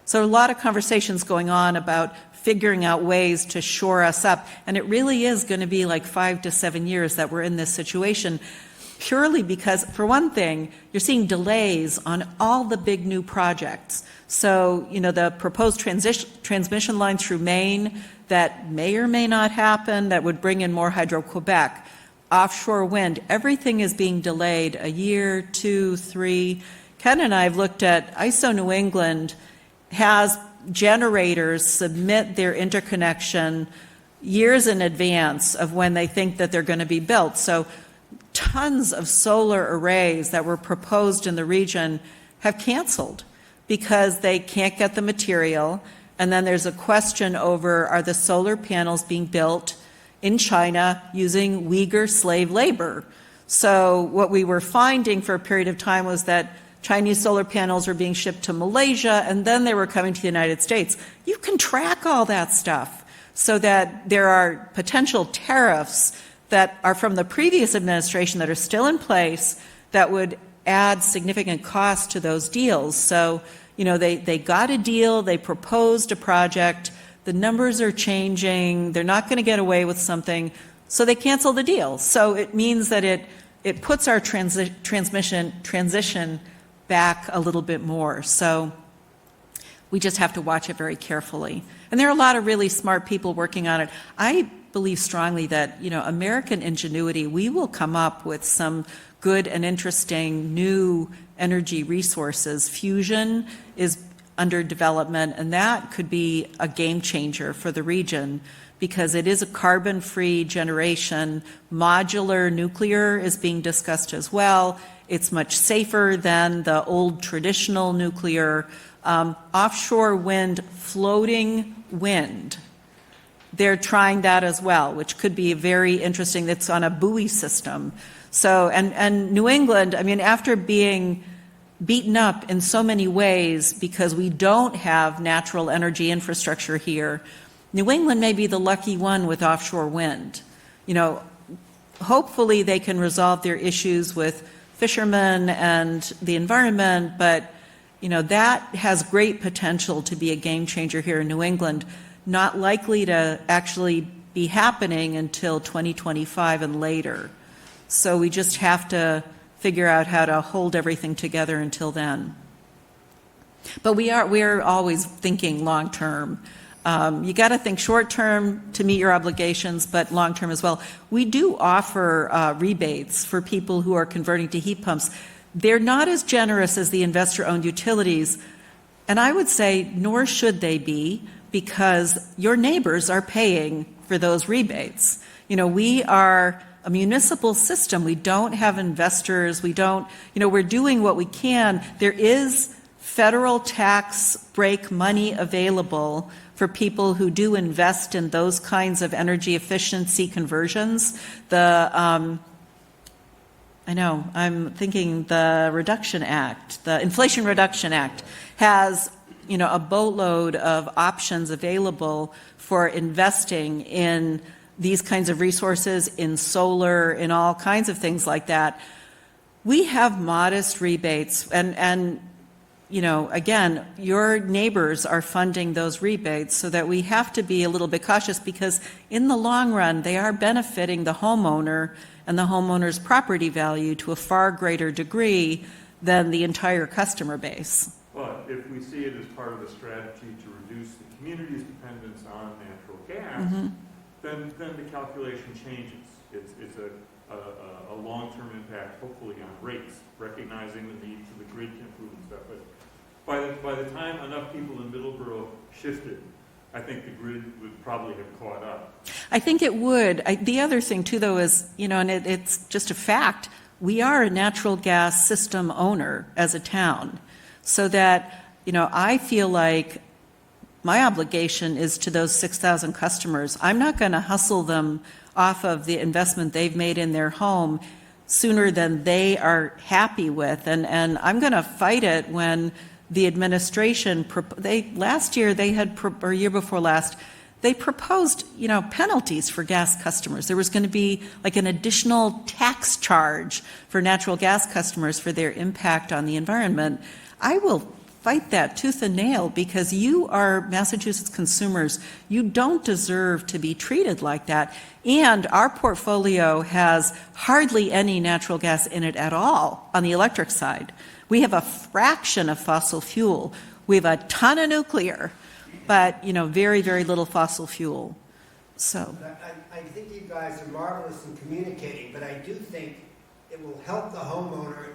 So a lot of conversations going on about figuring out ways to shore us up. And it really is going to be like 5 to 7 years that we're in this situation, purely because, for one thing, you're seeing delays on all the big new projects. So, the proposed transmission line through Maine that may or may not happen, that would bring in more Hydro-Quebec, offshore wind, everything is being delayed a year, 2, 3. Ken and I have looked at ISO New England has generators submit their interconnection years in advance of when they think that they're going to be built. So tons of solar arrays that were proposed in the region have canceled because they can't get the material. And then there's a question over, are the solar panels being built in China using Uyghur slave labor? So what we were finding for a period of time was that Chinese solar panels were being shipped to Malaysia, and then they were coming to the United States. You can track all that stuff so that there are potential tariffs that are from the previous administration that are still in place that would add significant cost to those deals. So, they got a deal, they proposed a project, the numbers are changing, they're not going to get away with something, so they cancel the deal. So it means that it puts our transition back a little bit more. So we just have to watch it very carefully. And there are a lot of really smart people working on it. I believe strongly that, American ingenuity, we will come up with some good and interesting new energy resources. Fusion is under development, and that could be a game changer for the region because it is a carbon-free generation. Modular nuclear is being discussed as well. It's much safer than the old traditional nuclear. Offshore wind, floating wind, they're trying that as well, which could be very interesting. It's on a buoy system. So, and New England, after being beaten up in so many ways because we don't have natural energy infrastructure here, New England may be the lucky one with offshore wind. Hopefully they can resolve their issues with fishermen and the environment, but that has great potential to be a game changer here in New England, not likely to actually be happening until 2025 and later. So we just have to figure out how to hold everything together until then. But we're always thinking long term. You got to think short term to meet your obligations, but long term as well. We do offer rebates for people who are converting to heat pumps. They're not as generous as the investor-owned utilities, and I would say nor should they be, because your neighbors are paying for those rebates. We are a municipal system. We don't have investors. We don't, we're doing what we can. There is federal tax break money available for people who do invest in those kinds of energy efficiency conversions. I'm thinking the Reduction Act, the Inflation Reduction Act has, a boatload of options available for investing in these kinds of resources, in solar, in all kinds of things like that. We have modest rebates, and again, your neighbors are funding those rebates, so that we have to be a little bit cautious, because in the long run, they are benefiting the homeowner and the homeowner's property value to a far greater degree than the entire customer base. But if we see it as part of the strategy to reduce the community's dependence on natural gas, then the calculation changes. It's a long-term impact, hopefully, on rates, recognizing the need for the grid to improve and stuff. But by the time enough people in Middleborough shifted, I think the grid would probably have caught up. I think it would. The other thing too, though, is, and it's just a fact, we are a natural gas system owner as a town. So that, I feel like my obligation is to those 6,000 customers. I'm not going to hustle them off of the investment they've made in their home sooner than they are happy with. And I'm going to fight it when the administration, last year they had, or year before last, they proposed, penalties for gas customers. There was going to be like an additional tax charge for natural gas customers for their impact on the environment. I will fight that tooth and nail because you are Massachusetts consumers. You don't deserve to be treated like that. And our portfolio has hardly any natural gas in it at all on the electric side. We have a fraction of fossil fuel. We have a ton of nuclear, but, very, very little fossil fuel. So I think you guys are marvelous in communicating, but I do think it will help the homeowner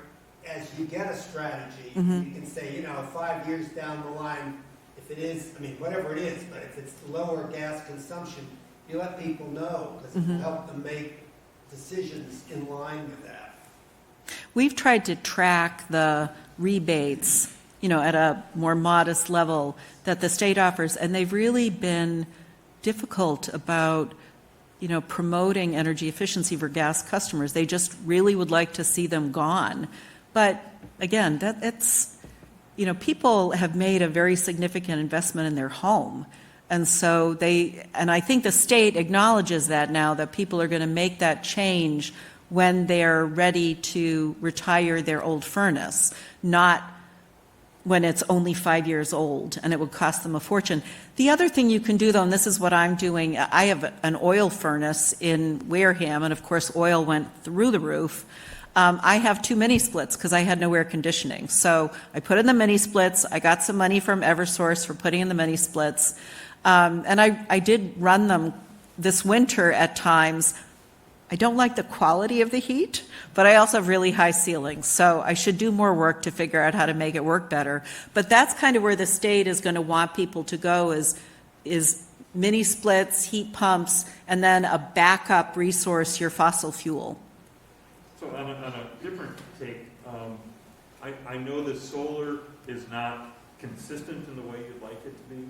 as you get a strategy. Mm-hmm. You can say, 5 years down the line, if it is, whatever it is, but if it's lower gas consumption, you let people know because it will help them make decisions in line with that. we've tried to track the rebates, at a more modest level that the state offers, and they've really been difficult about, promoting energy efficiency for gas customers. They just really would like to see them gone. But again, people have made a very significant investment in their home. And so and I think the state acknowledges that now, that people are going to make that change when they're ready to retire their old furnace, not when it's only 5 years old and it would cost them a fortune. The other thing you can do, though, and this is what I'm doing, I have an oil furnace in Wareham, and of course oil went through the roof. I have 2 mini splits because I had no air conditioning. So I put in the mini splits. I got some money from Eversource for putting in the mini splits. And I did run them this winter at times. I don't like the quality of the heat, but I also have really high ceilings. So I should do more work to figure out how to make it work better. But that's kind of where the state is going to want people to go is mini splits, heat pumps, and then a backup resource, your fossil fuel. So on a different take, I know that solar is not consistent in the way you'd like it to be.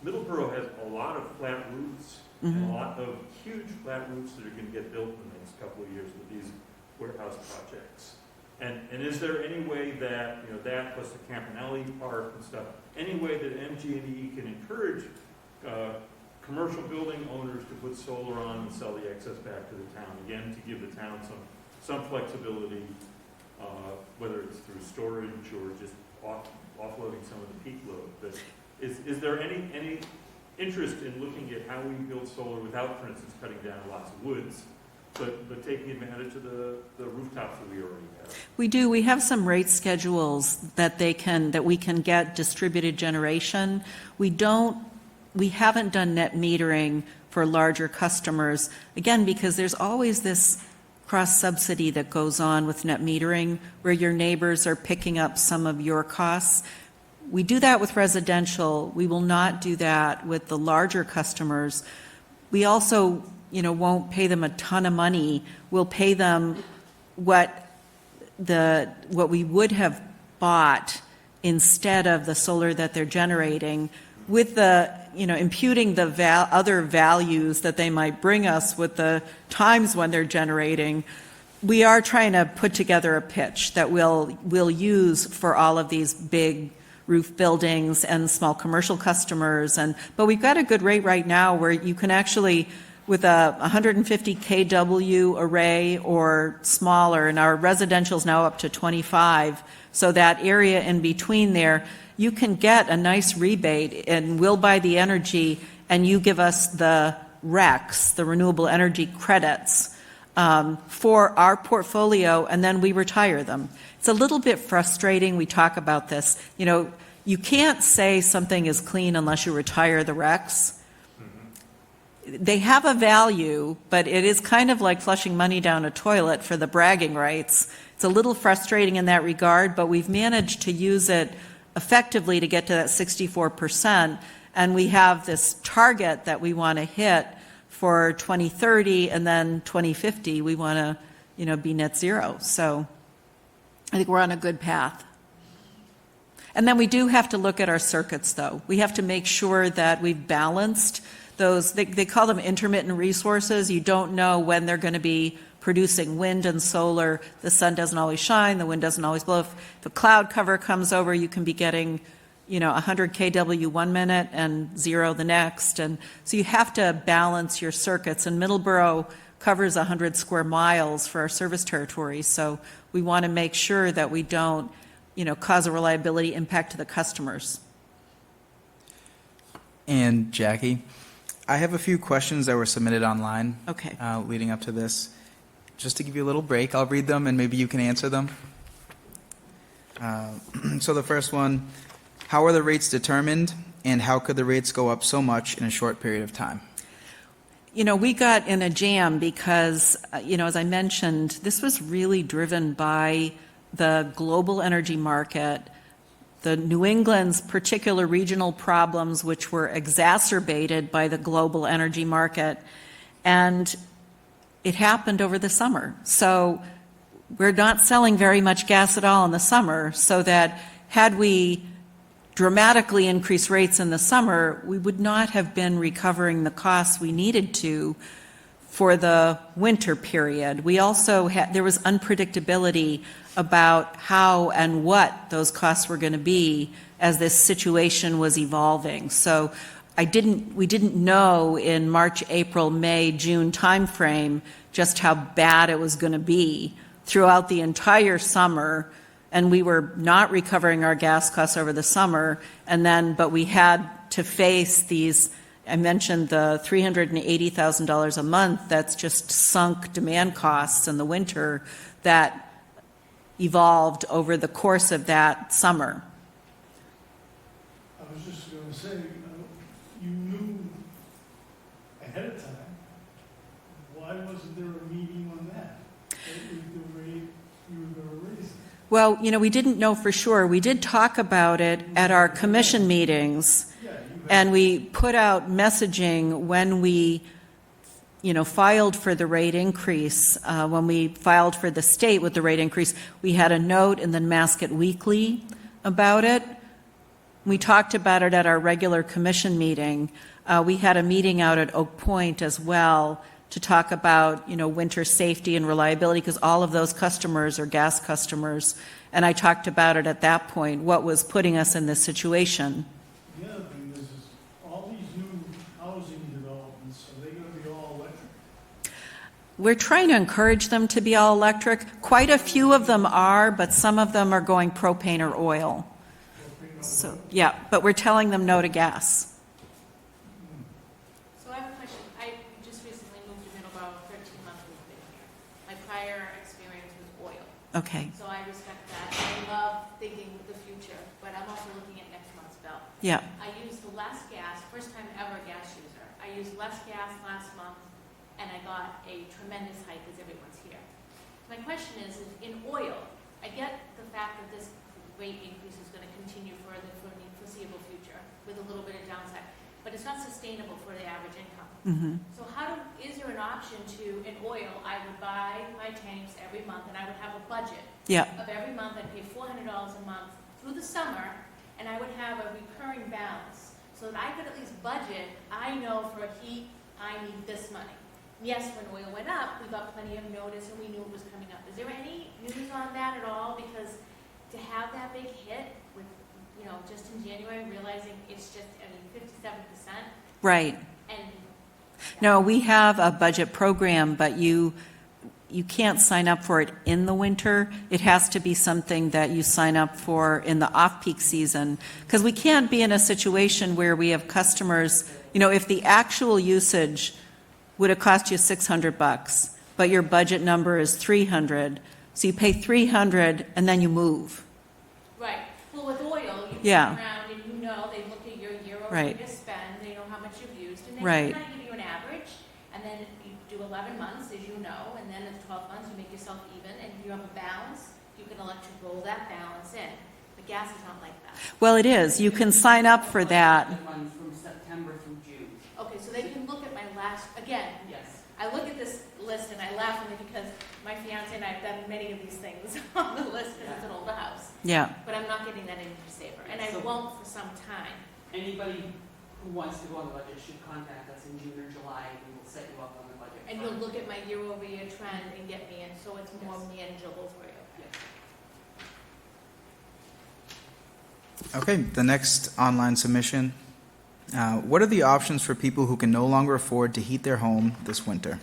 Middleborough has a lot of flat roofs, and a lot of huge flat roofs that are going to get built in the next couple of years with these warehouse projects. And is there any way that, that plus the Campanelli Park and stuff, any way that MGED can encourage commercial building owners to put solar on and sell the excess back to the town, again, to give the town some flexibility, whether it's through storage or just offloading some of the peak load. But is there any interest in looking at how we build solar without, for instance, cutting down lots of woods, but taking advantage of the rooftops that we already have? We do. We have some rate schedules that we can get distributed generation. We haven't done net metering for larger customers, again, because there's always this cross-subsidy that goes on with net metering where your neighbors are picking up some of your costs. We do that with residential. We will not do that with the larger customers. We also, won't pay them a ton of money. We'll pay them what we would have bought instead of the solar that they're generating, with the, imputing the other values that they might bring us with the times when they're generating. We are trying to put together a pitch that we'll use for all of these big roof buildings and small commercial customers. But we've got a good rate right now where you can actually, with a 150 kW array or smaller, and our residential is now up to 25, so that area in between there, you can get a nice rebate, and we'll buy the energy and you give us the RECs, the renewable energy credits, for our portfolio, and then we retire them. It's a little bit frustrating. We talk about this. You can't say something is clean unless you retire the RECs. They have a value, but it is kind of like flushing money down a toilet for the bragging rights. It's a little frustrating in that regard, but we've managed to use it effectively to get to that 64%. And we have this target that we want to hit for 2030, and then 2050, we want to, be net zero. So I think we're on a good path. And then we do have to look at our circuits, though. We have to make sure that we've balanced those, they call them intermittent resources. You don't know when they're going to be producing wind and solar. The sun doesn't always shine, the wind doesn't always blow. If a cloud cover comes over, you can be getting 100 kW 1 minute and 0 the next. And so you have to balance your circuits. And Middleborough covers 100 square miles for our service territory. So we want to make sure that we don't, cause a reliability impact to the customers. And Jackie, I have a few questions that were submitted online. Okay. Leading up to this. Just to give you a little break, I'll read them and maybe you can answer them. So the first one, how are the rates determined, and how could the rates go up so much in a short period of time? We got in a jam because, as I mentioned, this was really driven by the global energy market, the New England's particular regional problems, which were exacerbated by the global energy market. And it happened over the summer. So we're not selling very much gas at all in the summer, so that had we dramatically increased rates in the summer, we would not have been recovering the costs we needed to for the winter period. We also there was unpredictability about how and what those costs were going to be as this situation was evolving. So we didn't know in March, April, May, June timeframe just how bad it was going to be throughout the entire summer. And we were not recovering our gas costs over the summer. But we had to face these, I mentioned the $380,000 a month, that's just sunk demand costs in the winter that evolved over the course of that summer. I was just going to say, you knew ahead of time. Why wasn't there a meeting on that? The rate you were going to raise it? Well, we didn't know for sure. We did talk about it at our commission meetings, and we put out messaging when we, filed for the rate increase. When we filed for the state with the rate increase, we had a note in the Mascot Weekly about it. We talked about it at our regular commission meeting. We had a meeting out at Oak Point as well to talk about, winter safety and reliability, because all of those customers are gas customers. And I talked about it at that point, what was putting us in this situation. The other thing is all these new housing developments, are they going to be all electric? We're trying to encourage them to be all electric. Quite a few of them are, but some of them are going propane or oil. So, yeah, but we're telling them no to gas. So I have a question. I just recently moved to Middleborough, 13 months we've been here. My prior experience was oil. Okay. So I respect that. I love thinking the future, but I'm also looking at next month's bill. Yeah. I used less gas, first time ever gas user. I used less gas last month, and I got a tremendous hike as everyone's here. My question is, in oil, I get the fact that this rate increase is going to continue for the foreseeable future with a little bit of downside, but it's not sustainable for the average income. Mm-hmm. So is there an option to, in oil, I would buy my tanks every month and I would have a budget Yeah. of every month, I'd pay $400 a month through the summer, and I would have a recurring balance so that I could at least budget. I know for heat, I need this money. Yes, when oil went up, we got plenty of notice and we knew it was coming up. Is there any news on that at all? Because to have that big hit with, just in January, realizing it's just, 57%. Right. And No, we have a budget program, but you can't sign up for it in the winter. It has to be something that you sign up for in the off-peak season, because we can't be in a situation where we have customers, if the actual usage would have cost you $600, but your budget number is $300, so you pay $300 and then you move. right. Well, with oil, you Yeah. turn around and they look at your Right. year-over-year spend, they know how much you've used, and they Right. kind of give you an average, and then you do 11 months, as you know, and then at 12 months, you make yourself even, and if you have a balance, you can elect to roll that balance in. The gas is not like that. Well, it is. You can sign up for that. It runs from September through June. Okay, so they can look at my last, again, Yes. I look at this list and I laugh only because my fiance and I have done many of these things on the list because it's an older house. Yeah. But I'm not getting that energy saver, and I So- won't for some time. Anybody who wants to go on the budget should contact us in June or July, and we will set you up on the budget. And you'll look at my year-over-year trend and get me in, so it's more Yes. manageable for you. Yes. Okay, the next online submission. What are the options for people who can no longer afford to heat their home this winter?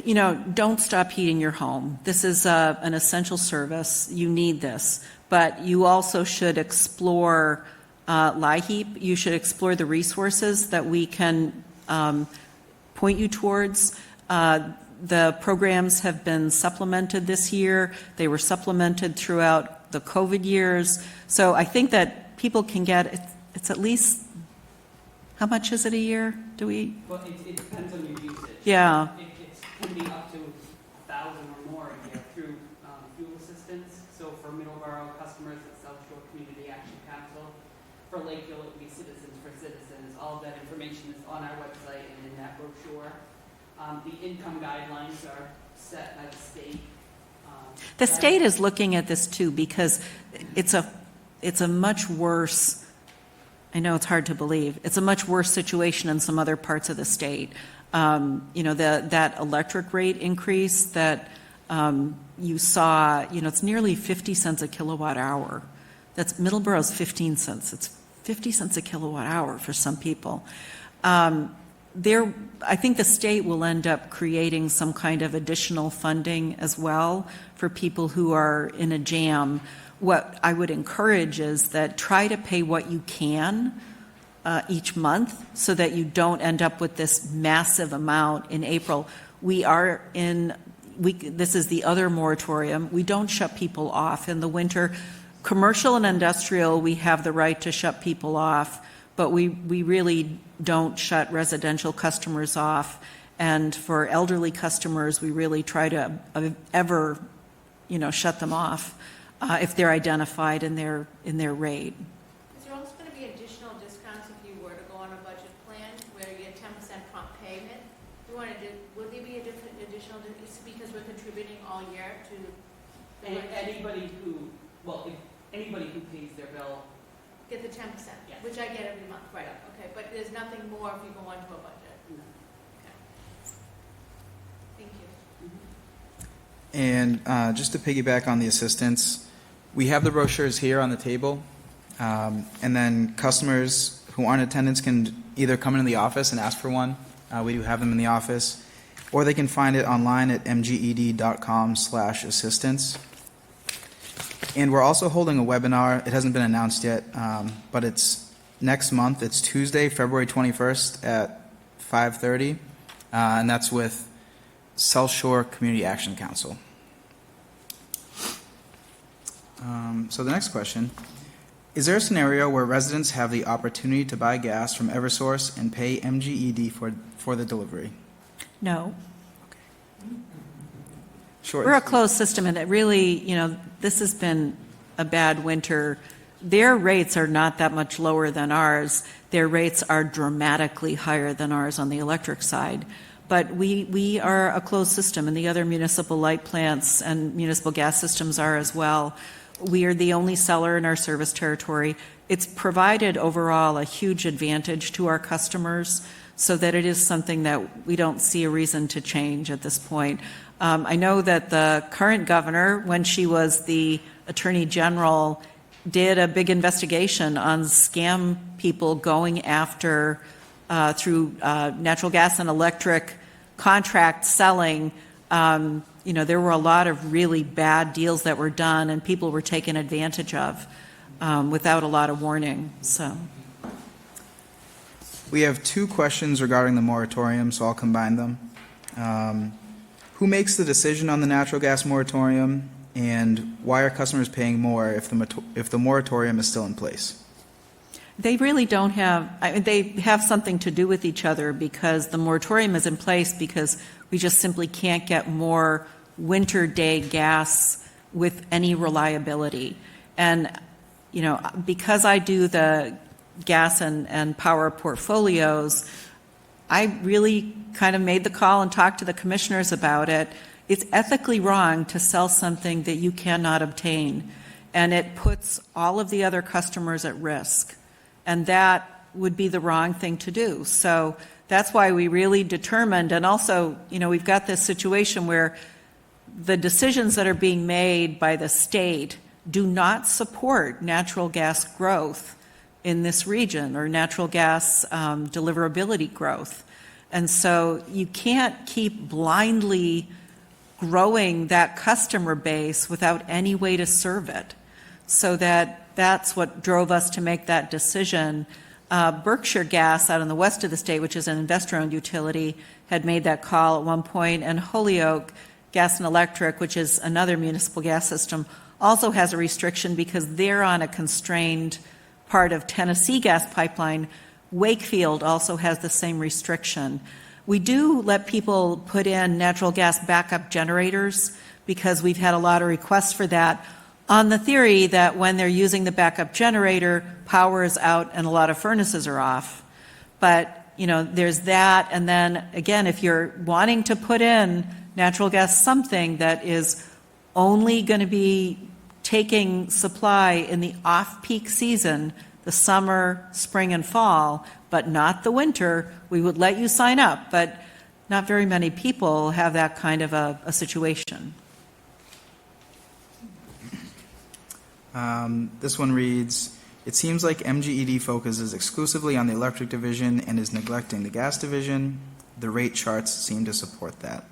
You know, don't stop heating your home. This is an essential service. You need this. But you also should explore LIHEAP. You should explore the resources that we can point you towards. The programs have been supplemented this year. They were supplemented throughout the COVID years. So I think that people can get, it's at least, how much is it a year? Do we? Well, it depends on your usage. Yeah. It can be up to 1,000 or more a year through fuel assistance. So for Middleborough customers, it's South Shore Community Action Council. For Lakeville, it would be Citizens for Citizens. All of that information is on our website and in that brochure. The income guidelines are set by the state. The state is looking at this too because it's a much worse, I know it's hard to believe, it's a much worse situation in some other parts of the state. You know, that electric rate increase that you saw, you know, it's nearly 50 cents a kilowatt hour. That's Middleborough's 15 cents. It's 50 cents a kilowatt hour for some people. I think the state will end up creating some kind of additional funding as well for people who are in a jam. What I would encourage is that try to pay what you can each month so that you don't end up with this massive amount in April. This is the other moratorium. We don't shut people off in the winter. Commercial and industrial, we have the right to shut people off, but we really don't shut residential customers off. And for elderly customers, we really try to ever, shut them off if they're identified in their rate. Is there also going to be additional discounts if you were to go on a budget plan where you get 10% prompt payment? Would there be a different additional, because we're contributing all year to? And anybody who pays their bill. Get the 10%, Yes. which I get every month, right, okay, but there's nothing more if you go onto a budget? No. Okay. Thank you. And just to piggyback on the assistance, we have the brochures here on the table. And then customers who aren't in attendance can either come into the office and ask for one. We do have them in the office. Or they can find it online at mged.com/assistance. And we're also holding a webinar. It hasn't been announced yet, but it's next month. It's Tuesday, February 21st at 5:30, and that's with South Shore Community Action Council. So the next question, is there a scenario where residents have the opportunity to buy gas from Eversource and pay MGED for the delivery? No. Sure. We're a closed system, and it really, this has been a bad winter. Their rates are not that much lower than ours. Their rates are dramatically higher than ours on the electric side. But we are a closed system, and the other municipal light plants and municipal gas systems are as well. We are the only seller in our service territory. It's provided overall a huge advantage to our customers, so that it is something that we don't see a reason to change at this point. I know that the current governor, when she was the Attorney General, did a big investigation on scam people going after, through natural gas and electric contract selling. There were a lot of really bad deals that were done, and people were taken advantage of without a lot of warning. So. We have two questions regarding the moratorium, so I'll combine them. Who makes the decision on the natural gas moratorium, and why are customers paying more if the moratorium is still in place? They really don't have, they have something to do with each other, because the moratorium is in place because we just simply can't get more winter day gas with any reliability. And, you know, because I do the gas and power portfolios, I really kind of made the call and talked to the commissioners about it. It's ethically wrong to sell something that you cannot obtain, and it puts all of the other customers at risk. And that would be the wrong thing to do. So that's why we really determined, and also, you know, we've got this situation where the decisions that are being made by the state do not support natural gas growth in this region, or natural gas deliverability growth. And so you can't keep blindly growing that customer base without any way to serve it. So that's what drove us to make that decision. Berkshire Gas out in the west of the state, which is an investor-owned utility, had made that call at one point, and Holyoke Gas and Electric, which is another municipal gas system, also has a restriction because they're on a constrained part of Tennessee Gas Pipeline. Wakefield also has the same restriction. We do let people put in natural gas backup generators because we've had a lot of requests for that, on the theory that when they're using the backup generator, power is out and a lot of furnaces are off. But, you know, there's that. And then, again, if you're wanting to put in natural gas something that is only going to be taking supply in the off-peak season, the summer, spring, and fall, but not the winter, we would let you sign up. But not very many people have that kind of a situation. This one reads, it seems like MGED focuses exclusively on the electric division and is neglecting the gas division. The rate charts seem to support that.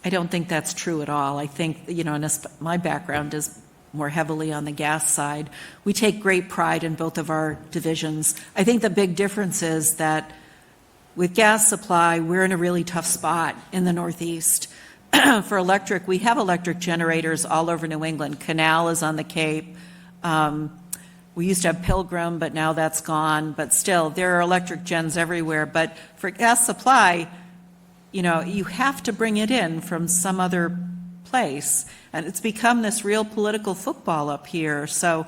I don't think that's true at all. I think, you know, and my background is more heavily on the gas side. We take great pride in both of our divisions. I think the big difference is that with gas supply, we're in a really tough spot in the Northeast. For electric, we have electric generators all over New England. Canal is on the Cape. We used to have Pilgrim, but now that's gone. But still, there are electric gens everywhere. But for gas supply, you know, you have to bring it in from some other place. And it's become this real political football up here. So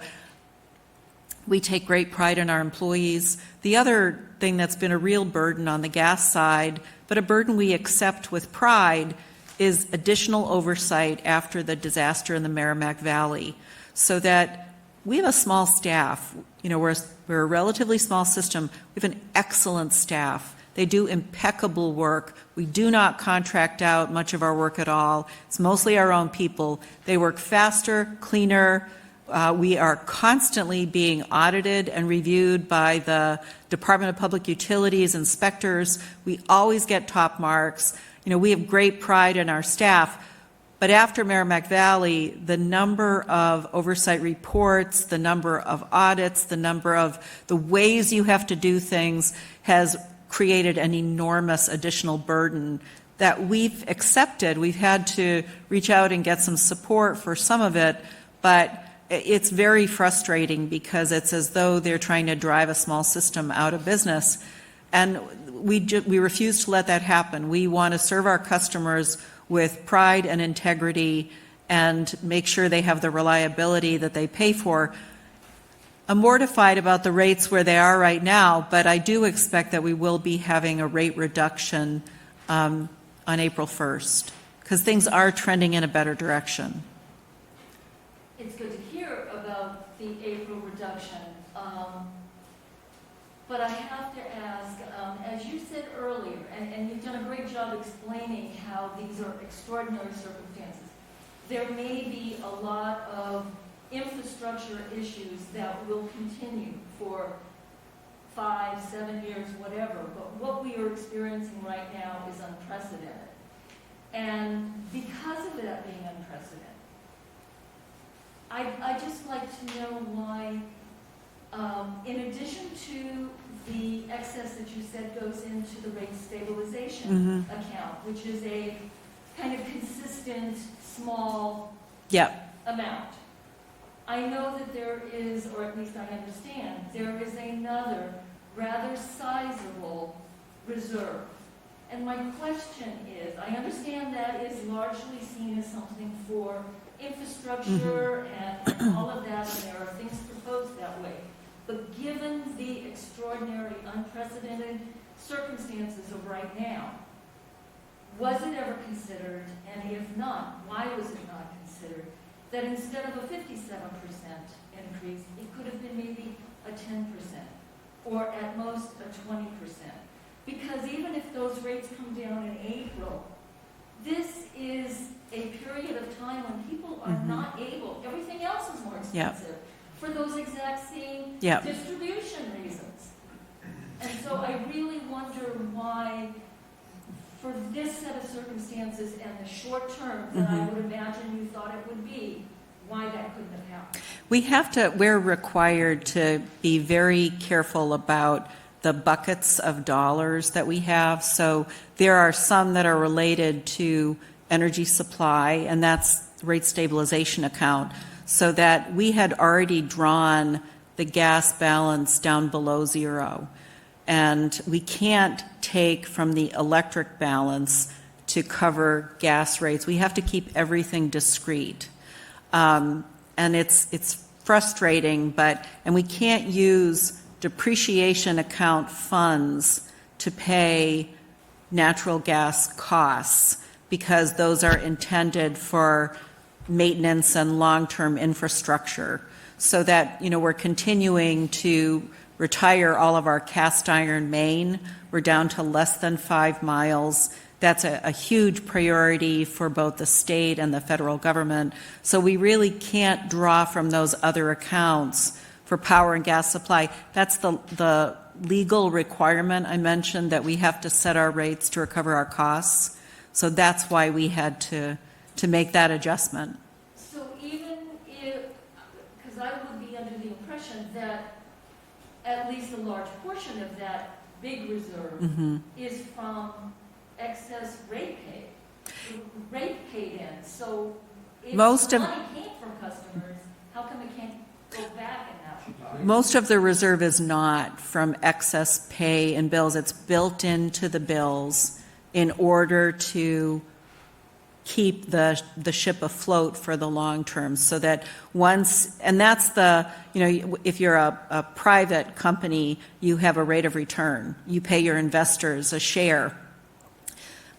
we take great pride in our employees. The other thing that's been a real burden on the gas side, but a burden we accept with pride, is additional oversight after the disaster in the Merrimack Valley. So that we have a small staff. You know, we're a relatively small system. We have an excellent staff. They do impeccable work. We do not contract out much of our work at all. It's mostly our own people. They work faster, cleaner. We are constantly being audited and reviewed by the Department of Public Utilities inspectors. We always get top marks. You know, we have great pride in our staff. But after Merrimack Valley, the number of oversight reports, the number of audits, the ways you have to do things has created an enormous additional burden that we've accepted. We've had to reach out and get some support for some of it, but it's very frustrating because it's as though they're trying to drive a small system out of business. And we refuse to let that happen. We want to serve our customers with pride and integrity and make sure they have the reliability that they pay for. I'm mortified about the rates where they are right now, but I do expect that we will be having a rate reduction on April 1st, because things are trending in a better direction. It's good to hear about the April reduction, but I have to ask, as you said earlier, and you've done a great job explaining how these are extraordinary circumstances, there may be a lot of infrastructure issues that will continue for 5, 7 years, whatever, but what we are experiencing right now is unprecedented. And because of that being unprecedented, I'd just like to know why, in addition to the excess that you said goes into the rate stabilization account, which is a kind of consistent, small amount, I know that there is, or at least I understand, there is another rather sizable reserve. And my question is, I understand that is largely seen as something for infrastructure and all of that past, and there are things proposed that way. But given the extraordinary, unprecedented circumstances of right now, was it ever considered, and if not, why was it not considered, that instead of a 57% increase, it could have been maybe a 10%, or at most a 20%? Because even if those rates come down in April, this is a period of time when people are not able, everything else is more expensive, for those exact same distribution reasons. And so I really wonder why, for this set of circumstances and the short term that I would imagine you thought it would be, why that couldn't have happened. We're required to be very careful about the buckets of dollars that we have. So there are some that are related to energy supply, and that's the rate stabilization account, so that we had already drawn the gas balance down below zero. And we can't take from the electric balance to cover gas rates. We have to keep everything discrete. And it's frustrating, and we can't use depreciation account funds to pay natural gas costs, because those are intended for maintenance and long-term infrastructure. So that, we're continuing to retire all of our cast iron main. We're down to less than 5 miles. That's a huge priority for both the state and the federal government. So we really can't draw from those other accounts for power and gas supply. That's the legal requirement I mentioned, that we have to set our rates to recover our costs. So that's why we had to make that adjustment. So even if, because I would be under the impression that at least a large portion of that big reserve is from excess rate paid in. So if the money came from customers, how come it can't go back in that regard? Most of the reserve is not from excess pay and bills. It's built into the bills in order to keep the ship afloat for the long term, so that once, and that's the, if you're a private company, you have a rate of return. You pay your investors a share.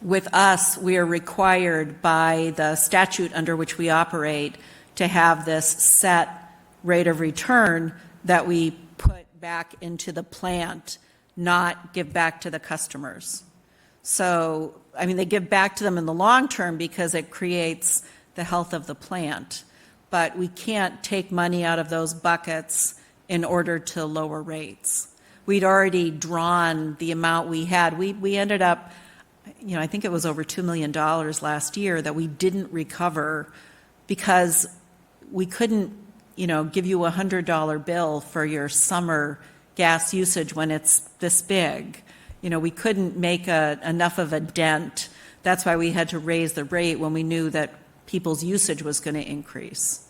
With us, we are required by the statute under which we operate to have this set rate of return that we put back into the plant, not give back to the customers. So, they give back to them in the long term because it creates the health of the plant. But we can't take money out of those buckets in order to lower rates. We'd already drawn the amount we had. We ended up, I think it was over $2 million last year that we didn't recover because we couldn't, give you a $100 bill for your summer gas usage when it's this big. We couldn't make enough of a dent. That's why we had to raise the rate when we knew that people's usage was going to increase.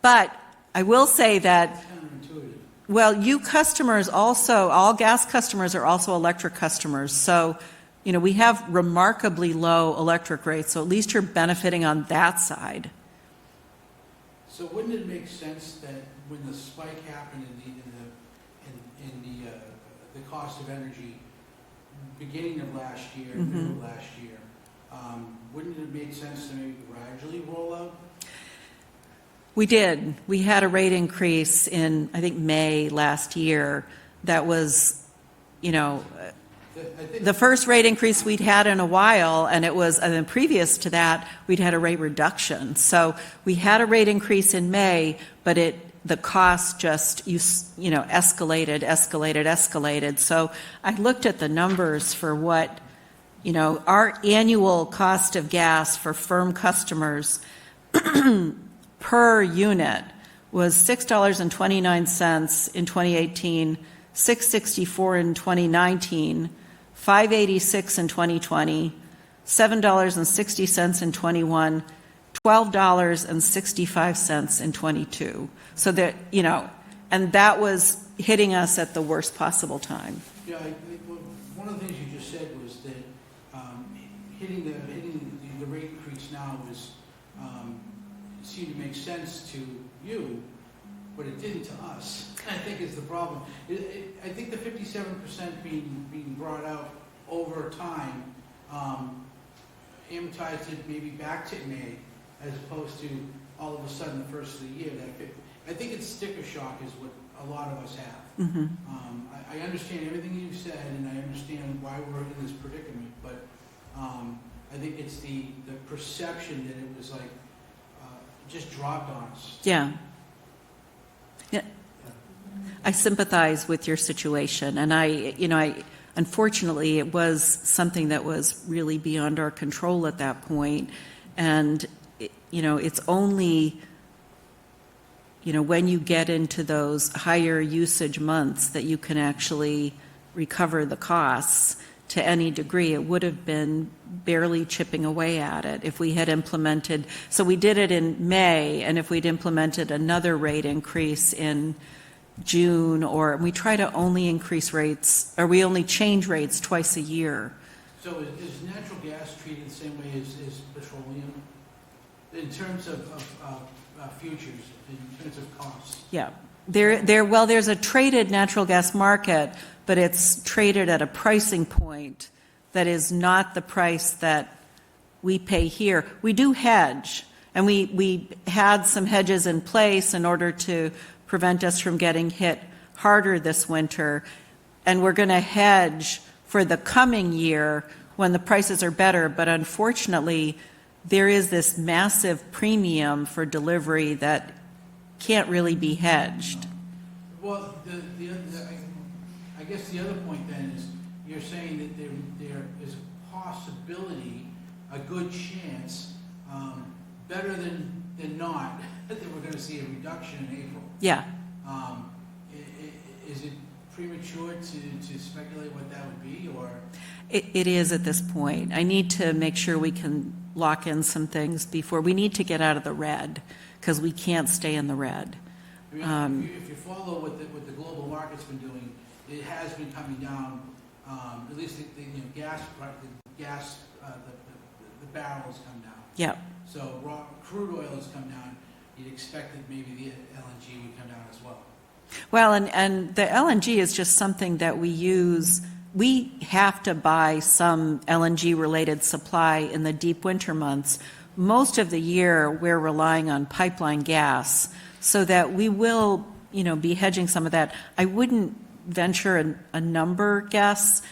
But I will say that, well, you customers also, all gas customers are also electric customers. So, we have remarkably low electric rates, so at least you're benefiting on that side. So wouldn't it make sense that when the spike happened in the cost of energy, beginning of last year, middle of last year, wouldn't it make sense to maybe gradually roll out? We did. We had a rate increase in, I think, May last year that was, the first rate increase we'd had in a while, and then previous to that, we'd had a rate reduction. So we had a rate increase in May, but the cost just, escalated. So I looked at the numbers for what, our annual cost of gas for firm customers per unit was $6.29 in 2018, $6.64 in 2019, $5.86 in 2020, $7.60 in 21, $12.65 in 22. So that, and that was hitting us at the worst possible time. Yeah, one of the things you just said was that hitting the rate increase now was seemed to make sense to you, but it didn't to us, I think is the problem. I think the 57% being brought out over time, amortized it maybe back to May, as opposed to all of a sudden the first of the year. I think it's sticker shock is what a lot of us have. Mhm. I understand everything you've said, and I understand why we're in this predicament, but I think it's the perception that it was like just dropped on us. Yeah. Yeah. I sympathize with your situation, and unfortunately, it was something that was really beyond our control at that point, and it's only when you get into those higher usage months that you can actually recover the costs to any degree. It would have been barely chipping away at it if we had implemented. So we did it in May, and if we'd implemented another rate increase in June, or we try to only increase rates, or we only change rates twice a year. So is natural gas treated the same way as petroleum in terms of futures, in terms of costs? Yeah. There's a traded natural gas market, but it's traded at a pricing point that is not the price that we pay here. We do hedge, and we had some hedges in place in order to prevent us from getting hit harder this winter, and we're going to hedge for the coming year when the prices are better, but unfortunately, there is this massive premium for delivery that can't really be hedged. Well, I guess the other point then is you're saying that there is a possibility, a good chance, better than not, that we're going to see a reduction in April. Yeah. Is it premature to speculate what that would be, or? It is at this point. I need to make sure we can lock in some things before. We need to get out of the red, because we can't stay in the red. If you follow what the global market's been doing, it has been coming down. At least the gas, the barrels come down. Yeah. So crude oil has come down. You'd expect that maybe the LNG would come down as well. Well, and the LNG is just something that we use. We have to buy some LNG-related supply in the deep winter months. Most of the year, we're relying on pipeline gas, so that we will, be hedging some of that. I wouldn't venture a number guess,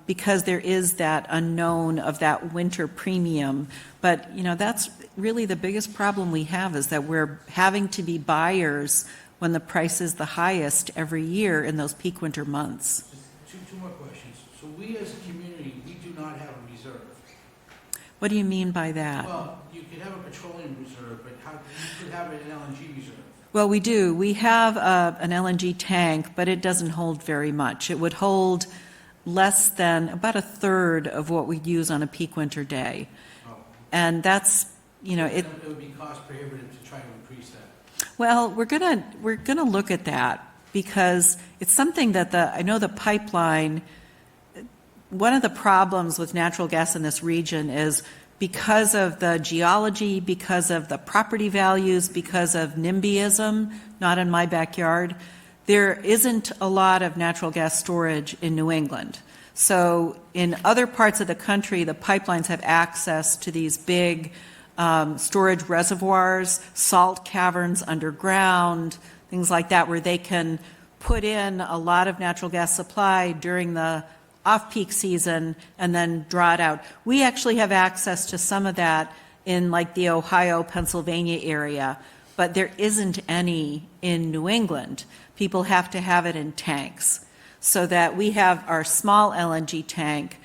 because there is that unknown of that winter premium. But, that's really the biggest problem we have, is that we're having to be buyers when the price is the highest every year in those peak winter months. Just two more questions. So we as a community, we do not have a reserve. What do you mean by that? Well, you could have a petroleum reserve, but you could have an LNG reserve. Well, we do. We have an LNG tank, but it doesn't hold very much. It would hold less than about a third of what we use on a peak winter day. Oh. And that's, It would be cost prohibitive to try to increase that. well, we're gonna look at that, because it's something that I know the pipeline, one of the problems with natural gas in this region is because of the geology, because of the property values, because of NIMBYism, not in my backyard, there isn't a lot of natural gas storage in New England. So in other parts of the country, the pipelines have access to these big storage reservoirs, salt caverns underground, things like that, where they can put in a lot of natural gas supply during the off-peak season and then draw it out. We actually have access to some of that in like the Ohio, Pennsylvania area, but there isn't any in New England. People have to have it in tanks. So that we have our small LNG tank,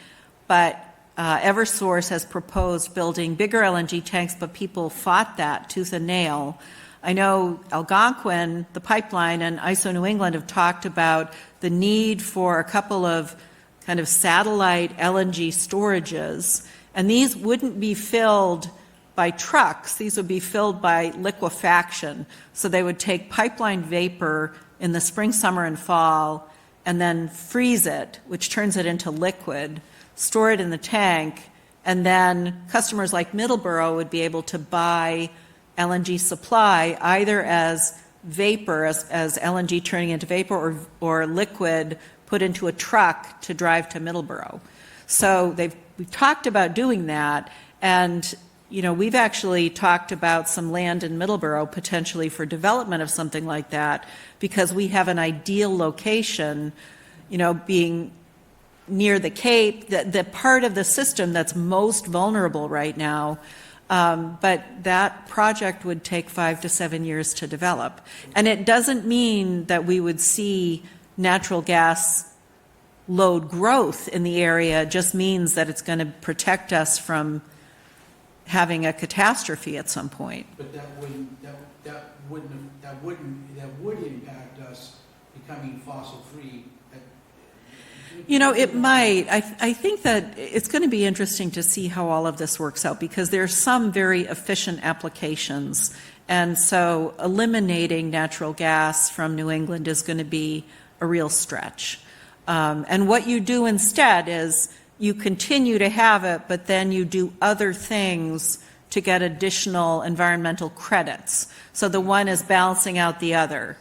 but Eversource has proposed building bigger LNG tanks, but people fought that tooth and nail. I know Algonquin, the pipeline, and ISO New England have talked about the need for a couple of kind of satellite LNG storages, and these wouldn't be filled by trucks. These would be filled by liquefaction. So they would take pipeline vapor in the spring, summer, and fall, and then freeze it, which turns it into liquid, store it in the tank, and then customers like Middleborough would be able to buy LNG supply either as vapor as LNG turning into vapor or liquid put into a truck to drive to Middleborough. So we've talked about doing that, and we've actually talked about some land in Middleborough potentially for development of something like that, because we have an ideal location, being near the Cape, the part of the system that's most vulnerable right now. But that project would take 5 to 7 years to develop. And it doesn't mean that we would see natural gas load growth in the area. It just means that it's going to protect us from having a catastrophe at some point. But that would impact us becoming fossil-free. It might. I think that it's going to be interesting to see how all of this works out, because there are some very efficient applications. And so eliminating natural gas from New England is going to be a real stretch. And what you do instead is you continue to have it, but then you do other things to get additional environmental credits. So the one is balancing out the other.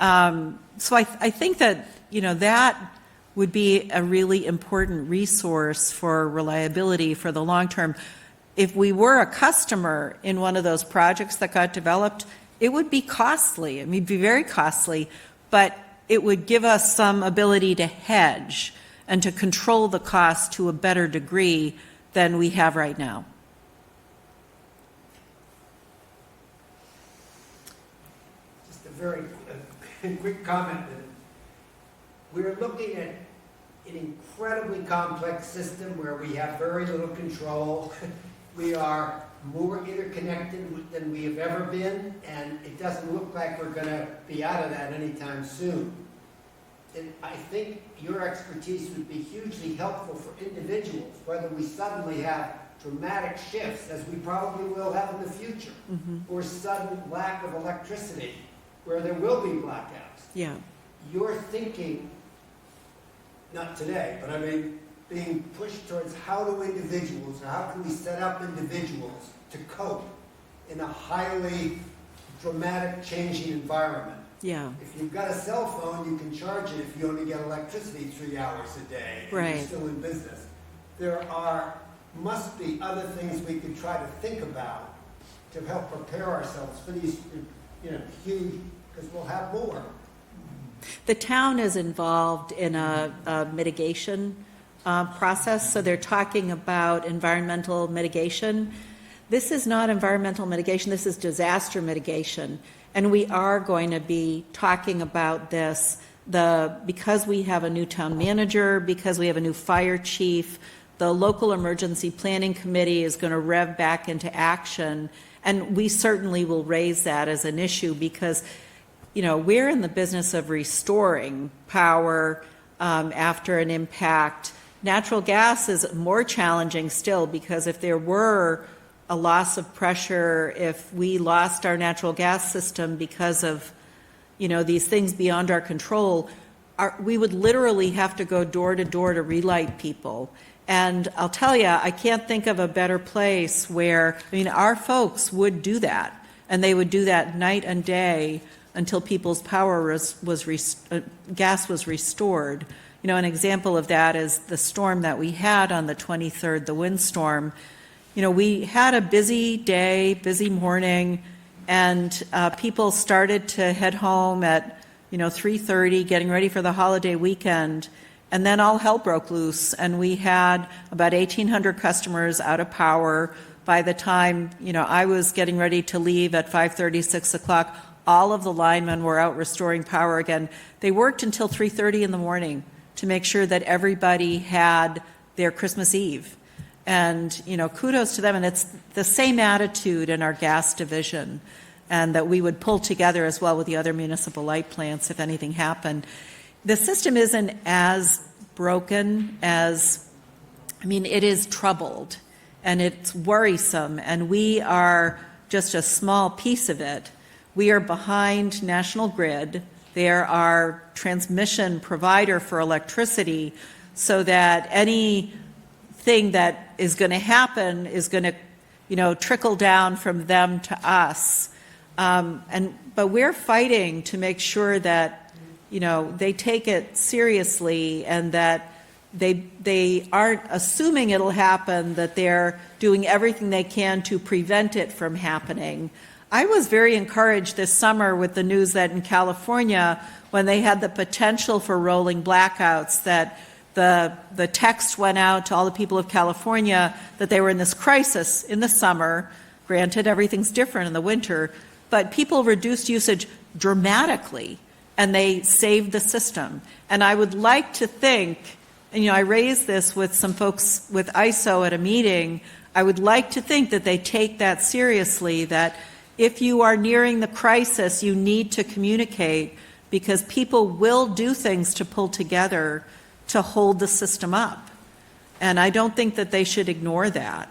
So I think that, that would be a really important resource for reliability for the long term. If we were a customer in one of those projects that got developed, it would be costly. It'd be very costly, but it would give us some ability to hedge and to control the cost to a better degree than we have right now. Just a very quick comment. We're looking at an incredibly complex system where we have very little control. We are more interconnected than we have ever been, and it doesn't look like we're going to be out of that anytime soon. And I think your expertise would be hugely helpful for individuals, whether we suddenly have dramatic shifts, as we probably will have in the future, or sudden lack of electricity, where there will be blackouts. Yeah. You're thinking, not today, but I mean, being pushed towards how do individuals, or how can we set up individuals to cope in a highly dramatic changing environment. Yeah. If you've got a cell phone, you can charge it if you only get electricity 3 hours a day, and Right. you're still in business. There must be other things we could try to think about to help prepare ourselves for these, huge, because we'll have more. The town is involved in a mitigation process, so they're talking about environmental mitigation. This is not environmental mitigation, this is disaster mitigation. And we are going to be talking about this, because we have a new town manager, because we have a new fire chief, the local emergency planning committee is going to rev back into action. And we certainly will raise that as an issue because, we're in the business of restoring power after an impact. Natural gas is more challenging still because if there were a loss of pressure, if we lost our natural gas system because of, these things beyond our control, we would literally have to go door to door to relight people. And I'll tell you, I can't think of a better place where, our folks would do that. And they would do that night and day until people's power gas was restored. An example of that is the storm that we had on the 23rd, the windstorm. We had a busy day, busy morning, and people started to head home at, 3:30, getting ready for the holiday weekend. And then all hell broke loose, and we had about 1,800 customers out of power. By the time, I was getting ready to leave at 5:30, 6 o'clock, all of the linemen were out restoring power again. They worked until 3:30 in the morning to make sure that everybody had their Christmas Eve. And, kudos to them. And it's the same attitude in our gas division, and that we would pull together as well with the other municipal light plants if anything happened. The system isn't as broken as, it is troubled and it's worrisome, and we are just a small piece of it. We are behind National Grid. They're our transmission provider for electricity, so that anything that is going to happen is going to, trickle down from them to us. But we're fighting to make sure that, they take it seriously and that they aren't assuming it'll happen, that they're doing everything they can to prevent it from happening. I was very encouraged this summer with the news that in California, when they had the potential for rolling blackouts, that the text went out to all the people of California that they were in this crisis in the summer. Granted, everything's different in the winter, but people reduced usage dramatically, and they saved the system. And I would like to think, and I raised this with some folks with ISO at a meeting, I would like to think that they take that seriously, that if you are nearing the crisis, you need to communicate, because people will do things to pull together to hold the system up. And I don't think that they should ignore that.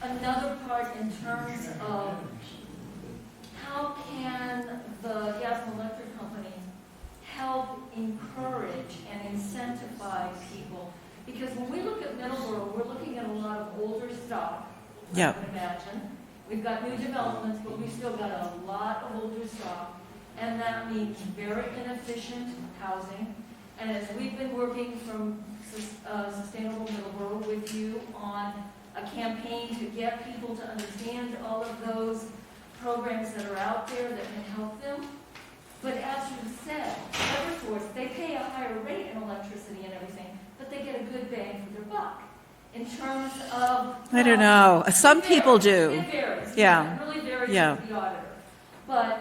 Another part in terms of how can the gas and electric company help encourage and incentivize people? Because when we look at Middleborough, we're looking at a lot of older stock, Yeah. I would imagine. We've got new developments, but we've still got a lot of older stock, and that means very inefficient housing. And as we've been working from Sustainable Middleborough with you on a campaign to get people to understand all of those programs that are out there that can help them. But as you said, Eversource, they pay a higher rate in electricity and everything, but they get a good bang for their buck. In terms of... I don't know. Some people do. It varies. Yeah. It really varies Yeah. with the auditor. But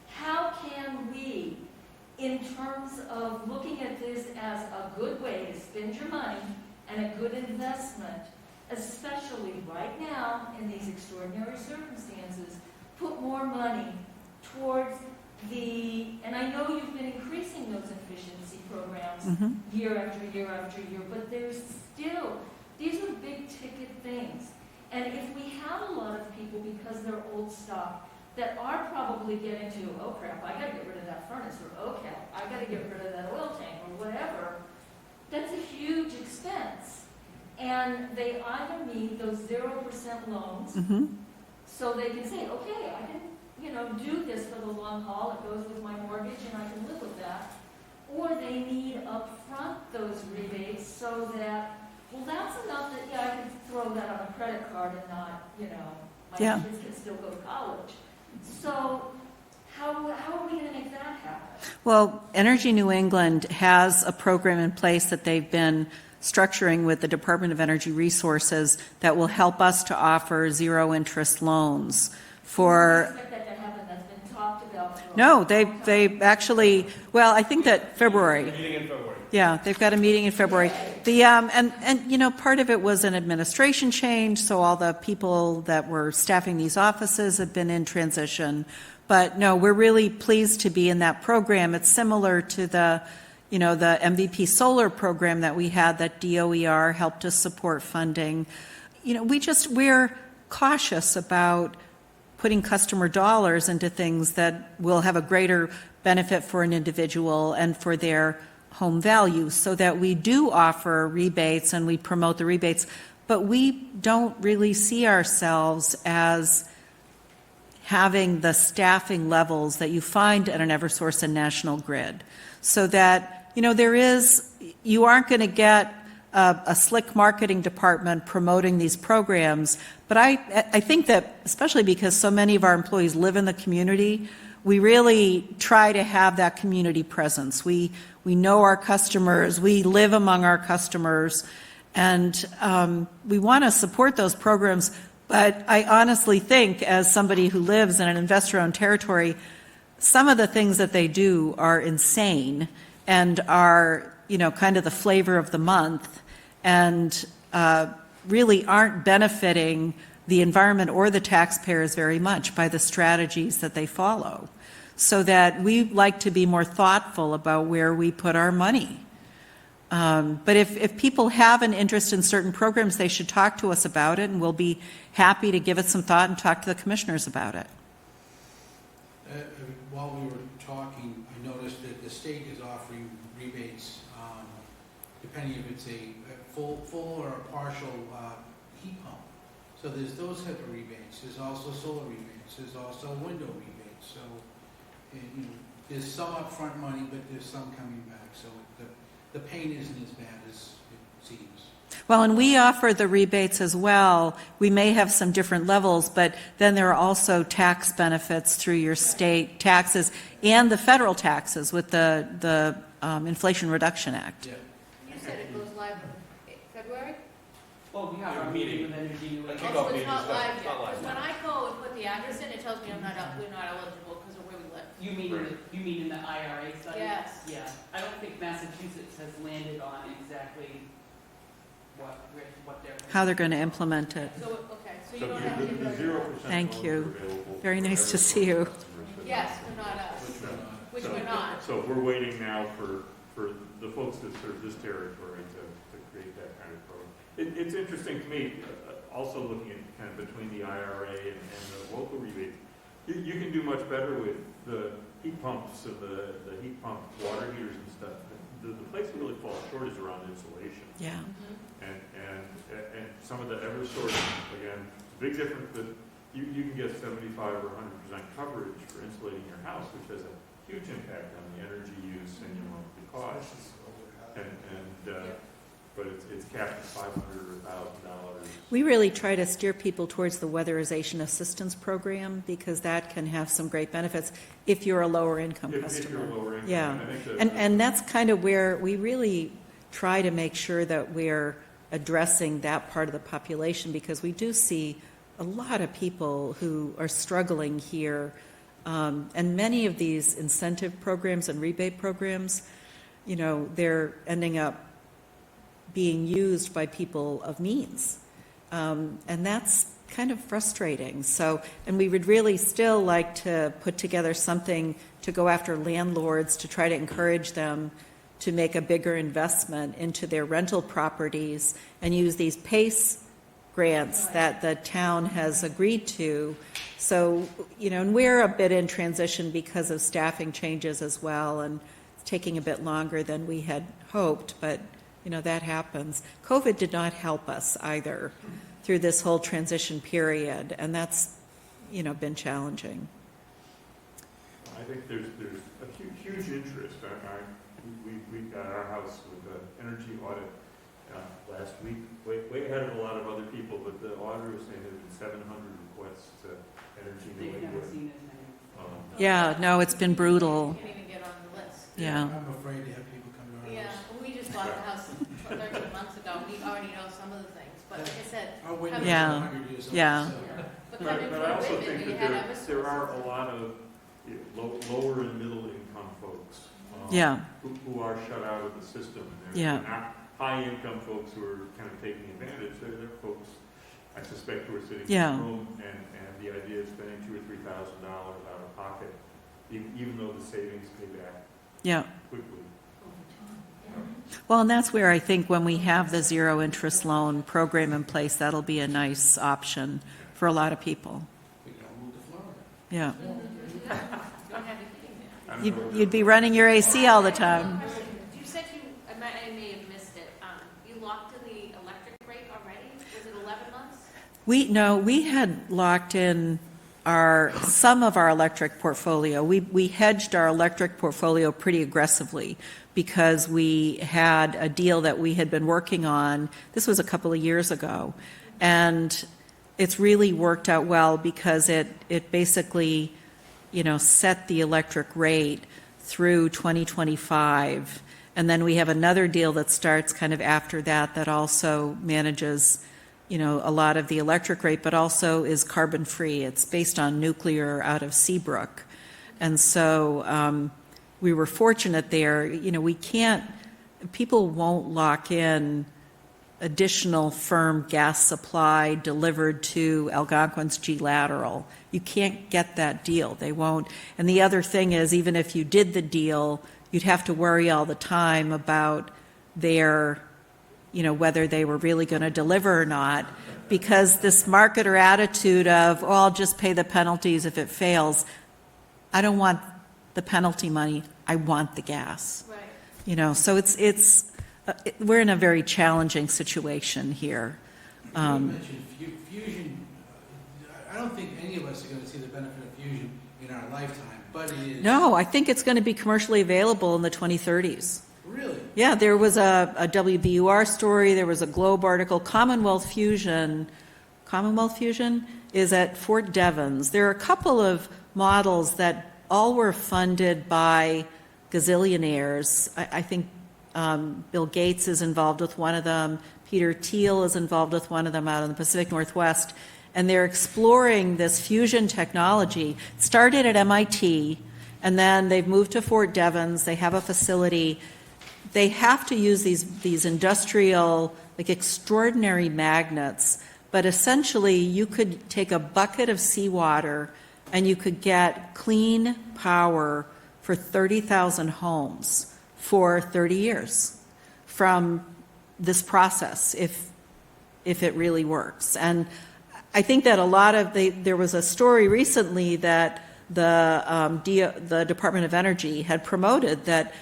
how can we, in terms of looking at this as a good way to spend your money and a good investment, especially right now in these extraordinary circumstances, put more money towards and I know you've been increasing those efficiency programs year after year after year, but there's still, these are big ticket things. And if we have a lot of people, because they're old stock, that are probably getting to, oh crap, I gotta get rid of that furnace, or oh crap, I gotta get rid of that oil tank, or whatever, that's a huge expense. And they either need those 0% loans, so they can say, okay, I can, do this for the long haul, it goes with my mortgage and I can live with that. Or they need upfront those rebates so that, well, that's enough that, I can throw that on a credit card and not, my kids can still go to college. So how are we going to make that happen? Well, Energy New England has a program in place that they've been structuring with the Department of Energy Resources that will help us to offer zero-interest loans for... I expect that to happen. That's been talked about. No, they actually, well, I think that February. Meeting in February. Yeah, they've got a meeting in February. The and part of it was an administration change, so all the people that were staffing these offices have been in transition. But no, we're really pleased to be in that program. It's similar to the MVP solar program that we had that DOER helped us support funding. We're cautious about putting customer dollars into things that will have a greater benefit for an individual and for their home value, so that we do offer rebates and we promote the rebates, but we don't really see ourselves as having the staffing levels that you find at an Eversource and National Grid. So that, you aren't going to get a slick marketing department promoting these programs, but I think that, especially because so many of our employees live in the community, we really try to have that community presence. We know our customers, we live among our customers, and we want to support those programs. But I honestly think, as somebody who lives in an investor-owned territory, some of the things that they do are insane and are, kind of the flavor of the month, and really aren't benefiting the environment or the taxpayers very much by the strategies that they follow. So that we like to be more thoughtful about where we put our money. But if people have an interest in certain programs, they should talk to us about it, and we'll be happy to give it some thought and talk to the commissioners about it. While we were talking, I noticed that the state is offering rebates, depending if it's a full or a partial heat pump. So there's those type of rebates, there's also solar rebates, there's also window rebates, so, you know, there's some upfront money, but there's some coming back, so the pain isn't as bad as it seems. Well, and we offer the rebates as well. We may have some different levels, but then there are also tax benefits through your state taxes and the federal taxes with the Inflation Reduction Act. Yeah. You said it goes live in February? Well, we have our meeting with Energy New England. Oh, so it's not live yet, because when I go and put the address in, it tells me we're not eligible because of where we live. You mean in the IRA study? Yes. Yeah, I don't think Massachusetts has landed on exactly what they're. How they're going to implement it. So, okay, so you So don't have to. the 0% Thank loans you. are available Very for nice to every see you. customer, so- Yes, but not us, which we're not. So we're waiting now for the folks that serve this territory to create that kind of program. It's interesting to me, also looking at kind of between the IRA and the local rebates, you can do much better with the heat pumps and the heat pump water heaters and stuff. The place that really falls short is around insulation. Yeah. And some of the Eversource, again, big difference, but you can get 75 or 100% coverage for insulating your house, which has a huge impact on the energy use and your monthly costs. But it's capped at $500 or $1,000. We really try to steer people towards the weatherization assistance program because that can have some great benefits if you're a lower income If customer. you're lower income. Yeah. I think that- And that's kind of where we really try to make sure that we're addressing that part of the population because we do see a lot of people who are struggling here. And many of these incentive programs and rebate programs, you know, they're ending up being used by people of means. And that's kind of frustrating. So, and we would really still like to put together something to go after landlords to try to encourage them to make a bigger investment into their rental properties and use these PACE grants that the town has agreed to. So, you know, and we're a bit in transition because of staffing changes as well, and it's taking a bit longer than we had hoped, but you know, that happens. COVID did not help us either through this whole transition period, and that's, you know, been challenging. I think there's a huge interest. We got our house with an energy audit last week, way ahead of a lot of other people, but the auditor was saying there have been 700 requests to Energy New They've never England. seen as many. Yeah, no, it's been brutal. Can't even get on the list. Yeah. I'm afraid to have people come to our Yeah, house. we just bought the house 13 months ago, we already know some of the things, but like I said, Our windows Yeah. are 100 years old. Yeah. so- but But coming I from also Whitman, think we that had there Eversource. are a lot of lower and middle income folks Yeah, who are shut out of the system. And Yeah. they're not high income folks who are kind of taking advantage. They're folks, I suspect, who are sitting Yeah. in the room and the idea of spending $2,000 or $3,000 out of pocket, even though the savings pay back yeah. quickly. Well, and that's where I think when we have the zero interest loan program in place, that'll be a nice option for a lot of people. We can all move to Florida. Yeah. Don't have the heating there. I don't know. You'd be running your AC all the time. You said I may have missed it, you locked in the electric rate already? Was it 11 months? We had locked in some of our electric portfolio. We hedged our electric portfolio pretty aggressively because we had a deal that we had been working on. This was a couple of years ago. And it's really worked out well because it basically, you know, set the electric rate through 2025. And then we have another deal that starts kind of after that also manages, you know, a lot of the electric rate, but also is carbon free. It's based on nuclear out of Seabrook. And so we were fortunate there. You know, people won't lock in additional firm gas supply delivered to Algonquin's G Lateral. You can't get that deal. They won't. And the other thing is, even if you did the deal, you'd have to worry all the time about their, you know, whether they were really going to deliver or not, because this marketer attitude of, oh, I'll just pay the penalties if it fails. I don't want the penalty money. I want the gas. Right. You know, so we're in a very challenging situation here. You mentioned fusion. I don't think any of us are going to see the benefit of fusion in our lifetime, but it is. No, I think it's going to be commercially available in the 2030s. Really? Yeah, there was a WBUR story, there was a Globe article, Commonwealth Fusion is at Fort Devens. There are a couple of models that all were funded by gazillionaires. I think Bill Gates is involved with one of them, Peter Thiel is involved with one of them out in the Pacific Northwest, and they're exploring this fusion technology. It started at MIT, and then they've moved to Fort Devens, they have a facility. They have to use these industrial, like extraordinary magnets, but essentially you could take a bucket of seawater and you could get clean power for 30,000 homes for 30 years from this process, if it really works. And I think that a lot of there was a story recently that the Department of Energy had promoted that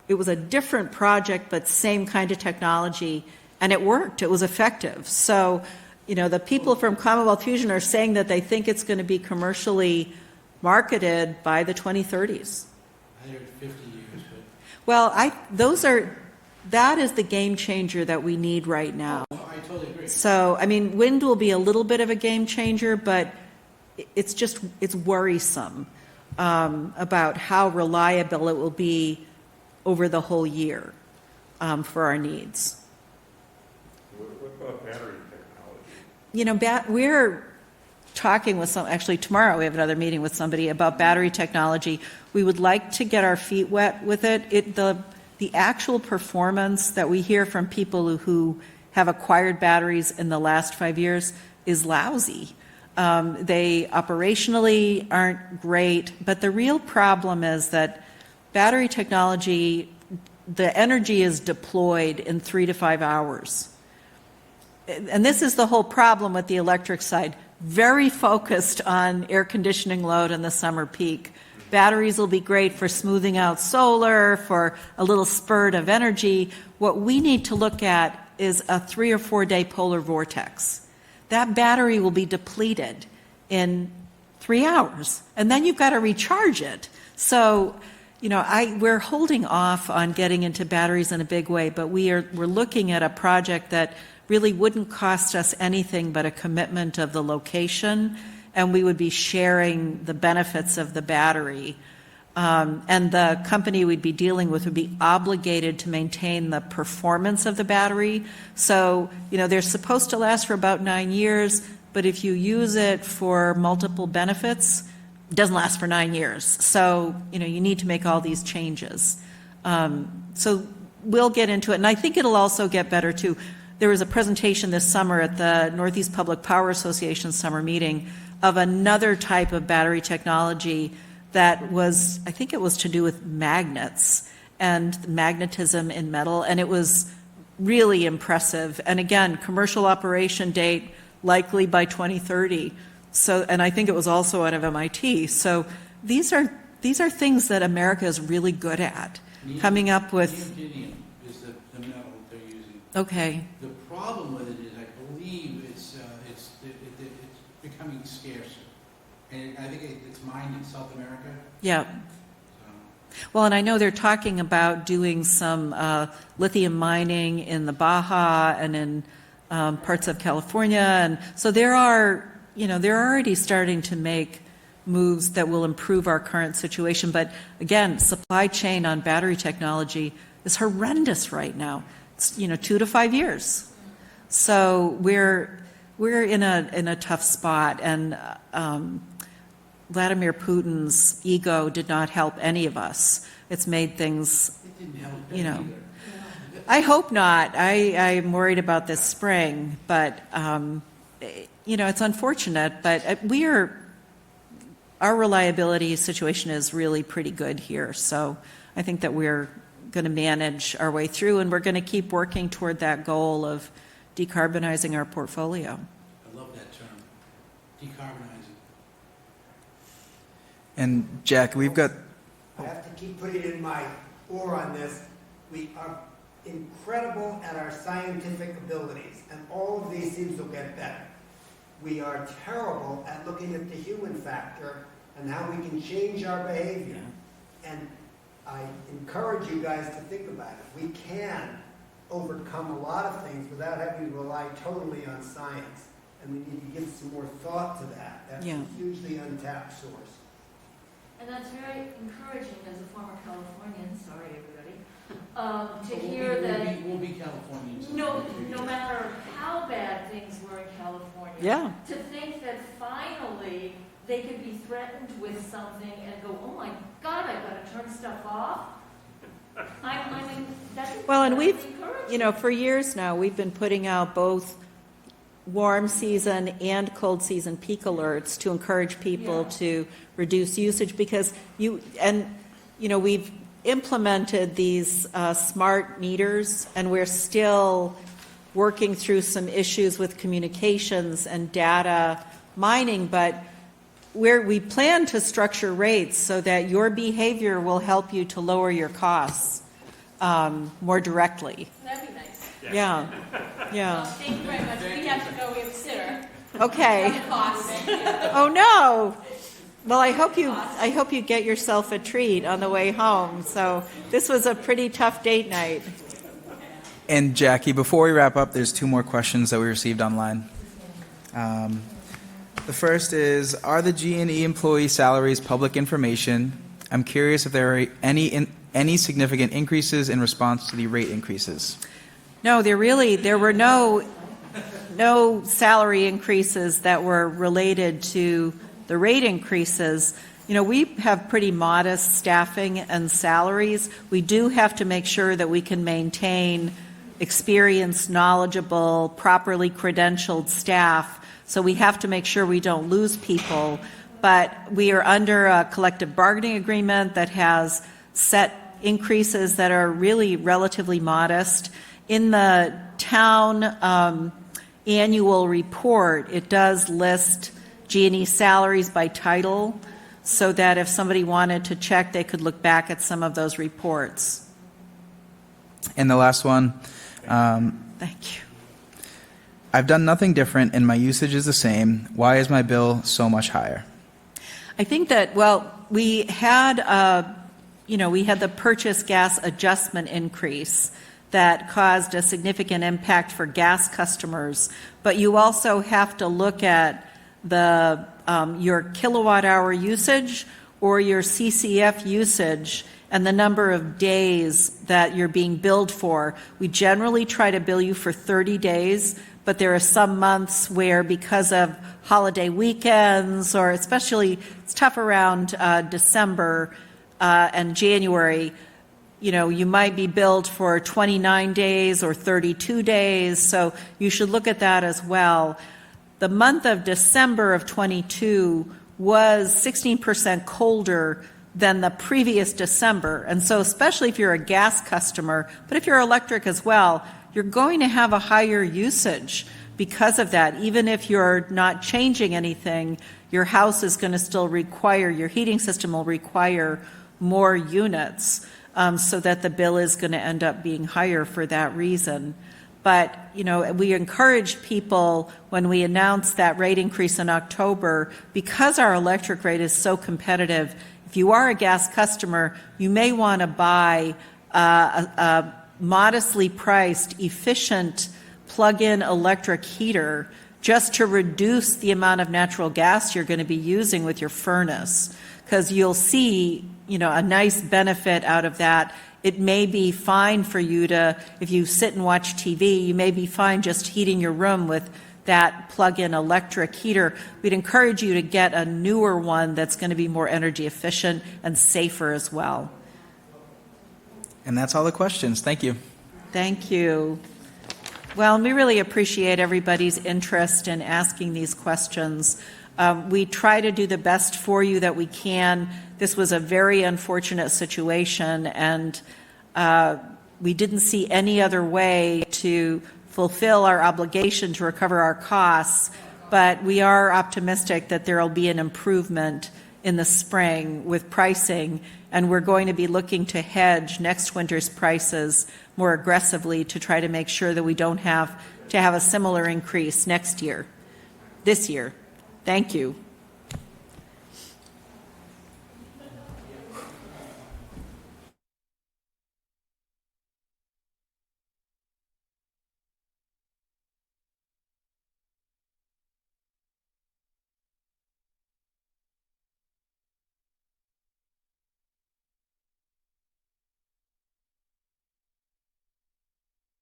it was a different project, but same kind of technology, and it worked. It was effective. So, the people from Commonwealth Fusion are saying that they think it's going to be commercially marketed by the 2030s. I heard 50 years, but. Well, that is the game changer that we need right now. Oh, I totally agree. So, wind will be a little bit of a game changer, but it's worrisome about how reliable it will be over the whole year for our needs. What about battery technology? We're talking with actually tomorrow we have another meeting with somebody about battery technology. We would like to get our feet wet with it. The actual performance that we hear from people who have acquired batteries in the last 5 years is lousy. They operationally aren't great, but the real problem is that battery technology, the energy is deployed in 3 to 5 hours. And this is the whole problem with the electric side. Very focused on air conditioning load in the summer peak. Batteries will be great for smoothing out solar, for a little spurt of energy. What we need to look at is a 3 or 4 day polar vortex. That battery will be depleted in 3 hours, and then you've got to recharge it. So, we're holding off on getting into batteries in a big way, but we're looking at a project that really wouldn't cost us anything but a commitment of the location, and we would be sharing the benefits of the battery. And the company we'd be dealing with would be obligated to maintain the performance of the battery. So, they're supposed to last for about 9 years, but if you use it for multiple benefits, it doesn't last for 9 years. So, you need to make all these changes. So we'll get into it. And I think it'll also get better, too. There was a presentation this summer at the Northeast Public Power Association summer meeting of another type of battery technology that was, I think it was to do with magnets and magnetism in metal, and it was really impressive. And again, commercial operation date likely by 2030. So, and I think it was also out of MIT. So these are things that America is really good at, coming up with. Neodymium is the metal they're using. Okay. The problem with it is, I believe it's becoming scarcer, and I think it's mined in South America. Yeah. Well, and I know they're talking about doing some lithium mining in the Baja and in parts of California, and so they're already starting to make moves that will improve our current situation. But again, supply chain on battery technology is horrendous right now. It's 2 to 5 years. So we're in a tough spot, and Vladimir Putin's ego did not help any of us. It's made things, It didn't help either. I hope not. I'm worried about this spring, but it's unfortunate. But our reliability situation is really pretty good here. So I think that we're going to manage our way through, and we're going to keep working toward that goal of decarbonizing our portfolio. I love that term, decarbonizing. And Jack, we've got, I have to keep putting in my oar on this. incredible at our scientific abilities, and all of these things will get better. We are terrible at looking at the human factor and how we can change our behavior. And I encourage you guys to think about it. We can overcome a lot of things without having to rely totally on science. And we need to give some more thought to that. That's Yeah. a hugely untapped source. And that's very encouraging as a former Californian, sorry everybody, to hear that We'll be Californians. no matter how bad things were in California, Yeah. to think that finally they could be threatened with something and go, oh my God, I've got to turn stuff off. I mean, that's Well, and incredibly we've, encouraging. for years now, we've been putting out both warm season and cold season peak alerts to encourage people Yeah. to reduce usage, because we've implemented these smart meters, and we're still working through some issues with communications and data mining, but we plan to structure rates so that your behavior will help you to lower your costs more directly. That'd be nice. Yeah, Well, yeah. thank you very much. We have to go, we have sitter. Okay. Cost. Oh, no. Well, I hope you get yourself a treat on the way home. So this was a pretty tough date night. And Jackie, before we wrap up, there's 2 more questions that we received online. The first is, are the G&E employee salaries public information? I'm curious if there are any significant increases in response to the rate increases. No, there were no salary increases that were related to the rate increases. We have pretty modest staffing and salaries. We do have to make sure that we can maintain experienced, knowledgeable, properly credentialed staff. So we have to make sure we don't lose people. But we are under a collective bargaining agreement that has set increases that are really relatively modest. In the town annual report, it does list G&E salaries by title, so that if somebody wanted to check, they could look back at some of those reports. And the last one, Thank you. I've done nothing different and my usage is the same. Why is my bill so much higher? I think that, we had the purchase gas adjustment increase that caused a significant impact for gas customers, but you also have to look at your kilowatt hour usage or your CCF usage and the number of days that you're being billed for. We generally try to bill you for 30 days, but there are some months where, because of holiday weekends, or especially it's tough around December and January, you might be billed for 29 days or 32 days, so you should look at that as well. The month of December of 22 was 16% colder than the previous December, and so especially if you're a gas customer, but if you're electric as well, you're going to have a higher usage because of that. Even if you're not changing anything, your house is going to still require, your heating system will require more units, so that the bill is going to end up being higher for that reason. But, we encourage people when we announce that rate increase in October, because our electric rate is so competitive. If you are a gas customer, you may want to buy a modestly priced, efficient plug-in electric heater just to reduce the amount of natural gas you're going to be using with your furnace, because you'll see, a nice benefit out of that. It may be fine for you to, if you sit and watch TV, you may be fine just heating your room with that plug-in electric heater. We'd encourage you to get a newer one that's going to be more energy efficient and safer as well. And that's all the questions. Thank you. Thank you. Well, and we really appreciate everybody's interest in asking these questions. We try to do the best for you that we can. This was a very unfortunate situation, and we didn't see any other way to fulfill our obligation to recover our costs, but we are optimistic that there will be an improvement in the spring with pricing, and we're going to be looking to hedge next winter's prices more aggressively to try to make sure that we don't have to have a similar increase next year, this year. Thank you.